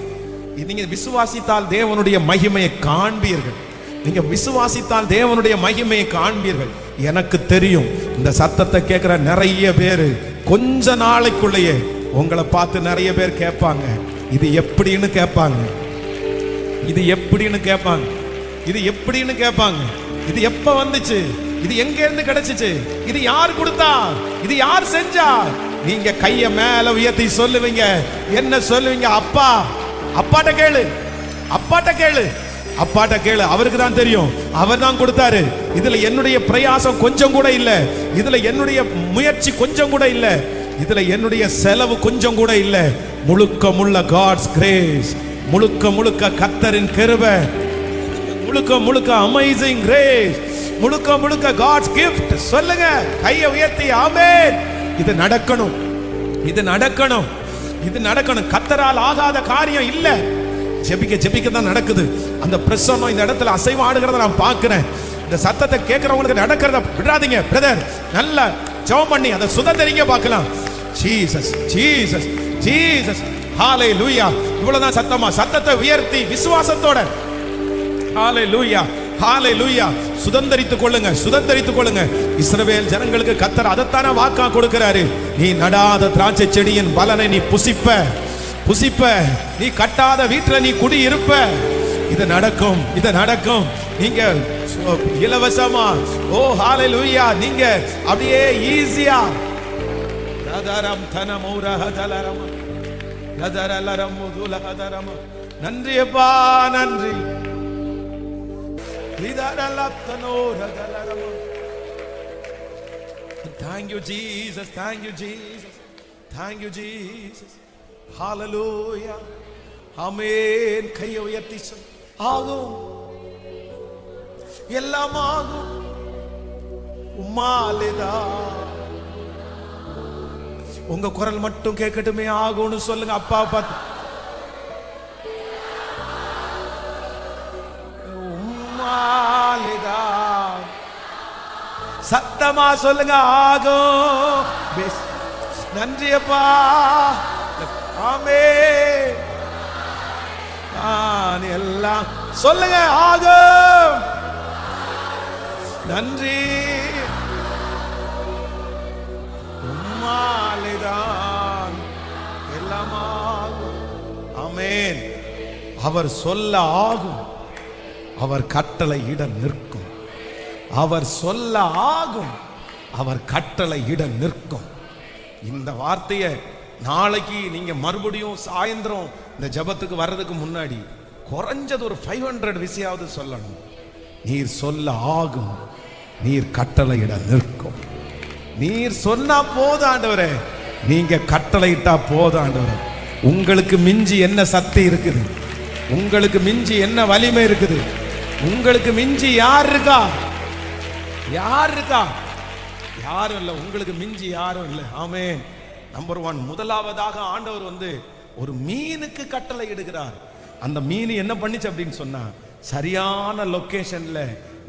நீங்க விசுவாசித்தால் தேவனுடைய மகிமையை காண்பீர்கள். நீங்க விசுவாசித்தால் தேவனுடைய மகிமையை காண்பீர்கள். எனக்கு தெரியும் இந்த சத்தத்தை கேட்கிற நிறைய பேரு கொஞ்ச நாளைக்குள்ளேயே உங்களை பார்த்து நிறைய பேர் கேட்பாங்க, இது எப்படின்னு கேட்பாங்க, இது எப்படின்னு கேட்பாங்க, இது எப்படின்னு கேட்பாங்க, இது எப்ப வந்துச்சு, இது எங்க இருந்து கிடைச்சிச்சு, இது யார் கொடுத்தா, இது யார் செஞ்சா? நீங்க கைய மேல உயர்த்தி சொல்லுவீங்க. என்ன சொல்லுவீங்க? அப்பா, அப்பாட்ட கேளு, அப்பாட்ட கேளு, அப்பாட்ட கேளு, அவருக்கு தான் தெரியும், அவர் தான் கொடுத்தாரு. இதுல என்னுடைய பிரயாசம் கொஞ்சம் கூட இல்ல, இதுல என்னுடைய முயற்சி கொஞ்சம் கூட இல்ல, இதுல என்னுடைய செலவு கொஞ்சம் கூட இல்ல. முழுக்க முழுக்க காட்ஸ் கிரேஸ், முழுக்க முழுக்க கர்த்தரின் கிருபை, முழுக்க முழுக்க அமேசிங் கிரேஸ், முழுக்க முழுக்க காட்ஸ் கிஃப்ட். சொல்லுங்க கையை உயர்த்தி ஆமென். இது நடக்கணும், இது நடக்கணும், இது நடக்கணும். கர்த்தரால் ஆகாத காரியம் இல்ல. ஜெபிக்க ஜெபிக்க தான் நடக்குது. அந்த பிரசன்னம் இந்த இடத்துல அசைவாடுகிறத நான் பார்க்கிறேன். இந்த சத்தத்தை கேட்கிறவங்களுக்கு நடக்கிறத விடாதீங்க பிரதர். நல்ல ஜெபம் பண்ணி அதை சுதந்திரிங்க பார்க்கலாம். ஜீசஸ் ஜீசஸ் ஜீசஸ் ஹalleluya. இவ்வளவுதான் சத்தமா? சத்தத்தை உயர்த்தி விசுவாசத்தோட ஹalleluya ஹalleluya. சுதந்தரித்துக் கொள்ளுங்க, சுதந்தரித்துக் கொள்ளுங்க. இஸ்ரவேல் ஜனங்களுக்கு கர்த்தர் அதைத்தான வாக்கா கொடுக்கிறாரு. நீ நடாத திராட்சை செடியின் பலனை நீ புசிப்ப, புசிப்ப. நீ கட்டாத வீட்டுல நீ குடி இருப்ப. இது நடக்கும், இது நடக்கும். நீங்க இலவசமா, ஓ ஹalleluya, நீங்க அப்படியே ஈஸியா லதரம் தனமுரஹதலரம் லதரலரம் முதுலஹதரம். நன்றி அப்பா, நன்றி. Thank you Jesus, thank you Jesus, thank you Jesus. Hallelujah, ஆமென். கையை உயர்த்தி சொல். ஆகும், எல்லாம் ஆகும் உம்மாலேதான். உங்க குரல் மட்டும் கேட்கட்டுமே, ஆகும்னு சொல்லுங்க. அப்பா பார்த்து உம்மாலேதான். சத்தமா சொல்லுங்க, ஆகும். நன்றி அப்பா. ஆமென். நான் எல்லாம் சொல்லுங்க, ஆகும். நன்றி. உம்மாலேதான் எல்லாம் ஆகும். ஆமென். அவர் சொல்ல ஆகும், அவர் கட்டளை இட நிற்கும். அவர் சொல்ல ஆகும், அவர் கட்டளை இட நிற்கும். இந்த வார்த்தையை நாளைக்கு நீங்க மறுபடியும் சாயந்தரம் இந்த ஜெபத்துக்கு வர்றதுக்கு முன்னாடி குறைஞ்சது ஒரு 500 விஷயாவது சொல்லணும். நீர் சொல்ல ஆகும், நீர் கட்டளையிட நிற்கும். நீர் சொன்னா போதும் ஆண்டவரே, நீங்க கட்டளையிட்டா போதும் ஆண்டவரே. உங்களுக்கு மிஞ்சி என்ன சக்தி இருக்குது? உங்களுக்கு மிஞ்சி என்ன வலிமை இருக்குது? உங்களுக்கு மிஞ்சி யார் இருக்கா? யார் இருக்கா? யாரும் இல்லை. உங்களுக்கு மிஞ்சி யாரும் இல்லை. ஆமென். நம்பர் 1, முதலாவதாக ஆண்டவர் ஒரு மீனுக்கு கட்டளை இடுகிறார். அந்த மீன் என்ன பண்ணிச்சு அப்படின்னு சொன்னா, சரியான லொகேஷன்ல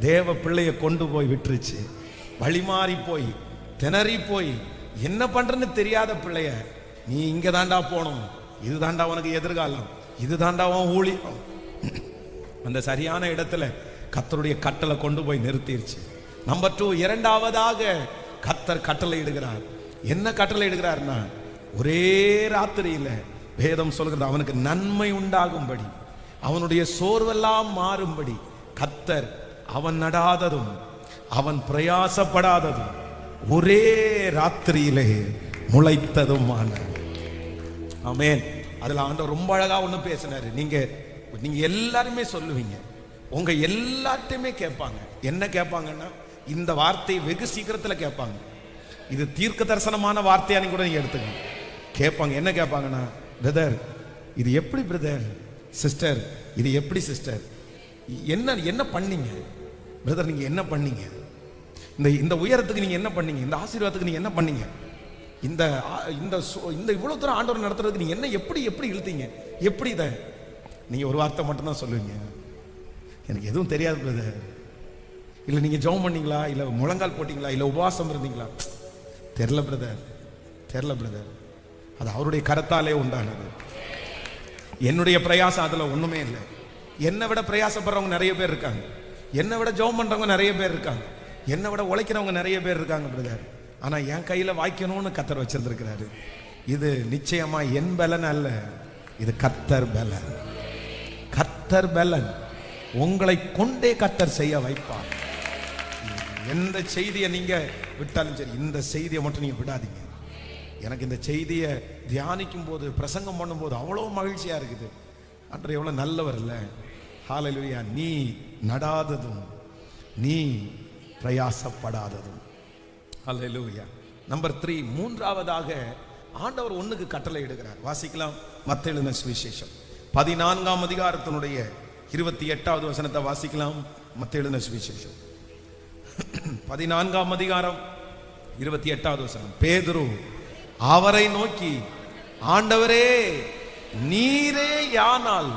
தேவ பிள்ளைய கொண்டு போய் விட்டுருச்சு. வழிமாறி போய் திணறி போய் என்ன பண்றன்னு தெரியாத பிள்ளைய, நீ இங்க தாண்டா போகணும், இது தாண்டா உனக்கு எதிர்காலம், இது தாண்டா உன் ஊழியம், அந்த சரியான இடத்துல கர்த்தருடைய கட்டளை கொண்டு போய் நிறுத்திடுச்சு. நம்பர் 2, இரண்டாவதாக கர்த்தர் கட்டளை இடுகிறார். என்ன கட்டளை இடுகிறார்னா, ஒரே ராத்திரியில வேதம் சொல்கிறது அவனுக்கு நன்மை உண்டாகும்படி, அவனுடைய சோர்வெல்லாம் மாறும்படி கர்த்தர் அவன் நடாததும் அவன் பிரயாசப்படாததும் ஒரே ராத்திரியிலே முளைத்ததுமான. ஆமென். அதுல ஆண்டவர் ரொம்ப அழகா ஒண்ணு பேசினாரு. நீங்க எல்லாருமே சொல்லுவீங்க, உங்க எல்லாத்தையுமே கேட்பாங்க. என்ன கேட்பாங்கன்னா, இந்த வார்த்தையை வெகு சீக்கிரத்தில் கேட்பாங்க. இது தீர்க்க தரிசனமான வார்த்தையானு கூட நீங்க எடுத்துக்கணும். கேட்பாங்க. என்ன கேட்பாங்கன்னா, பிரதர் இது எப்படி பிரதர், சிஸ்டர் இது எப்படி சிஸ்டர், என்ன பண்ணீங்க பிரதர், நீங்க என்ன பண்ணீங்க, இந்த உயரத்துக்கு நீங்க என்ன பண்ணீங்க, இந்த ஆசீர்வாதத்துக்கு நீங்க என்ன பண்ணீங்க, இந்த இவ்வளவு தூரம் ஆண்டவர் நடத்துறதுக்கு நீங்க என்ன எப்படி இழுத்தீங்க, எப்படி இதை? நீங்க ஒரு வார்த்தை மட்டும்தான் சொல்லுவீங்க, எனக்கு எதுவும் தெரியாது பிரதர். இல்லை நீங்க ஜெபம் பண்ணீங்களா, இல்லை முழங்கால் போட்டீங்களா, இல்லை உபவாசம் இருந்தீங்களா, தெரியல பிரதர், தெரியல பிரதர். அது அவருடைய கரத்தாலே உண்டானது. என்னுடைய பிரயாசம் அதுல ஒண்ணுமே இல்லை. என்னை விட பிரயாசப்படுறவங்க நிறைய பேர் இருக்காங்க, என்னை விட ஜெபம் பண்றவங்க நிறைய பேர் இருக்காங்க, என்னை விட உழைக்கிறவங்க நிறைய பேர் இருக்காங்க பிரதர். ஆனா என் கையில வாய்க்கணும்னு கர்த்தர் வச்சிருந்திருக்கிறாரு. இது நிச்சயமா என் பலன் அல்ல, இது கர்த்தர் பலன். கர்த்தர் பலன் உங்களை கொண்டே கர்த்தர் செய்ய வைப்பார். எந்த செய்தியை நீங்க விட்டாலும் சரி, இந்த செய்தியை மட்டும் நீங்க விடாதீங்க. எனக்கு இந்த செய்தியை தியானிக்கும் போது, பிரசங்கம் பண்ணும்போது அவ்வளோ மகிழ்ச்சியா இருக்குது. அன்று எவ்வளவு நல்லவர் இல்ல. ஹல்லேலூயா. நீ நடாததும் நீ பிரயாசப்படாததும். ஹல்லேலூயா. நம்பர் 3, மூன்றாவதாக ஆண்டவர் ஒண்ணுக்கு கட்டளை இடுகிறார். வாசிக்கலாம். மத்தேயு எழுதின சுவிசேஷம் 14ஆம் அதிகாரத்தினுடைய 28வது வசனத்தை வாசிக்கலாம். மத்தேயு எழுதின சுவிசேஷம் 14ஆம் அதிகாரம் 28வது வசனம். பேதுரு அவரை நோக்கி, ஆண்டவரே நீரே யானால்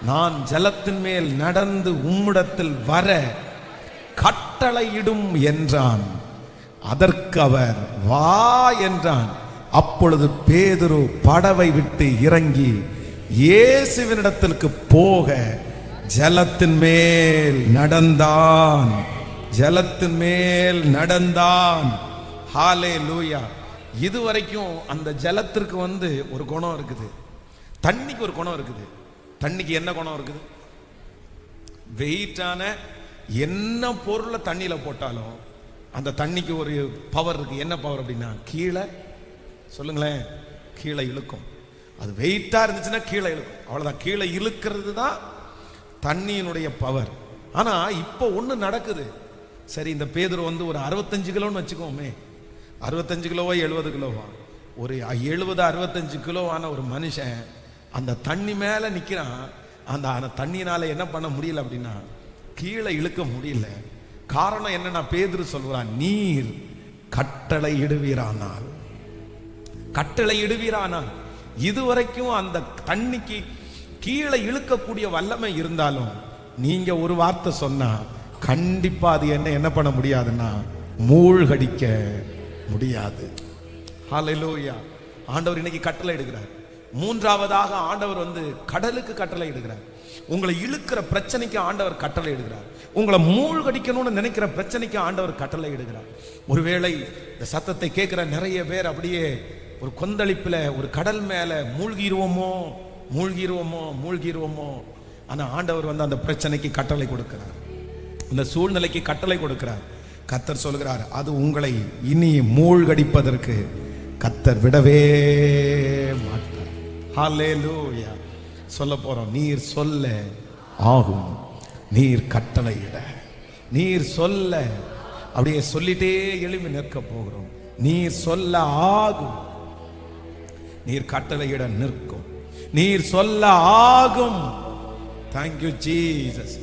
நான் ஜலத்தின் மேல் நடந்து உம்மிடத்தில் வர கட்டளையிடும் என்றான். அதற்கு அவர் வா என்றான். அப்பொழுது பேதுரு படவை விட்டு இறங்கி இயேசுவினிடத்திற்கு போக ஜலத்தின் மேல் நடந்தான். ஜலத்தின் மேல் நடந்தான். ஹல்லேலூயா. இதுவரைக்கும் அந்த ஜலத்திற்கு ஒரு குணம் இருக்குது, தண்ணிக்கு ஒரு குணம் இருக்குது. தண்ணிக்கு என்ன குணம் இருக்குது? வெயிட்டான என்ன பொருளை தண்ணியில போட்டாலும் அந்த தண்ணிக்கு ஒரு பவர் இருக்கு. என்ன பவர் அப்படின்னா, கீழே சொல்லுங்களேன், கீழே இழுக்கும். அது வெயிட்டா இருந்துச்சுன்னா கீழே இழுக்கும், அவ்வளவுதான். கீழே இழுக்கிறது தான் தண்ணியினுடைய பவர். ஆனா இப்போ ஒண்ணு நடக்குது. சரி, இந்த பேதுரு ஒரு 65 கிலோன்னு வச்சுக்கோமே, 65 கிலோவா 70 கிலோவா, ஒரு 70-65 கிலோவான ஒரு மனுஷன் அந்த தண்ணி மேல நிக்கிறான். அந்த தண்ணினால என்ன பண்ண முடியல அப்படின்னா கீழே இழுக்க முடியல. காரணம் என்னன்னா பேதுரு சொல்றான், நீர் கட்டளை இடுவீரானால், கட்டளை இடுவீரானால். இதுவரைக்கும் அந்த தண்ணிக்கு கீழே இழுக்கக்கூடிய வல்லமை இருந்தாலும் நீங்க ஒரு வார்த்தை சொன்னா கண்டிப்பா அது என்ன பண்ண முடியாதுன்னா மூழ்கடிக்க முடியாது. ஹல்லேலூயா. ஆண்டவர் இன்னைக்கு கட்டளை இடுகிறார். மூன்றாவதாக ஆண்டவர் கடலுக்கு கட்டளை இடுகிறார். உங்களை இழுக்கிற பிரச்சனைக்கு ஆண்டவர் கட்டளை இடுகிறார். உங்களை மூழ்கடிக்கணும்னு நினைக்கிற பிரச்சனைக்கு ஆண்டவர் கட்டளை இடுகிறார். ஒருவேளை இந்த சத்தத்தை கேட்கிற நிறைய பேர் அப்படியே ஒரு கொந்தளிப்புல ஒரு கடல் மேல மூழ்கிடுவோமோ மூழ்கிடுவோமோ மூழ்கிடுவோமோ. ஆனா ஆண்டவர் அந்த பிரச்சனைக்கு கட்டளை கொடுக்கிறார், இந்த சூழ்நிலைக்கு கட்டளை கொடுக்கிறார். கர்த்தர் சொல்கிறார், அது உங்களை இனி மூழ்கடிப்பதற்கு கர்த்தர் விடவே மாட்டார். ஹல்லேலூயா. சொல்ல போறோம், நீர் சொல்ல ஆகும், நீர் கட்டளையிட. நீர் சொல்ல, அப்படியே சொல்லிட்டே எழுப்பி நிற்க போகிறோம். நீர் சொல்ல ஆகும், நீர் கட்டளையிட நிற்கும். நீர் சொல்ல ஆகும். Thank you Jesus.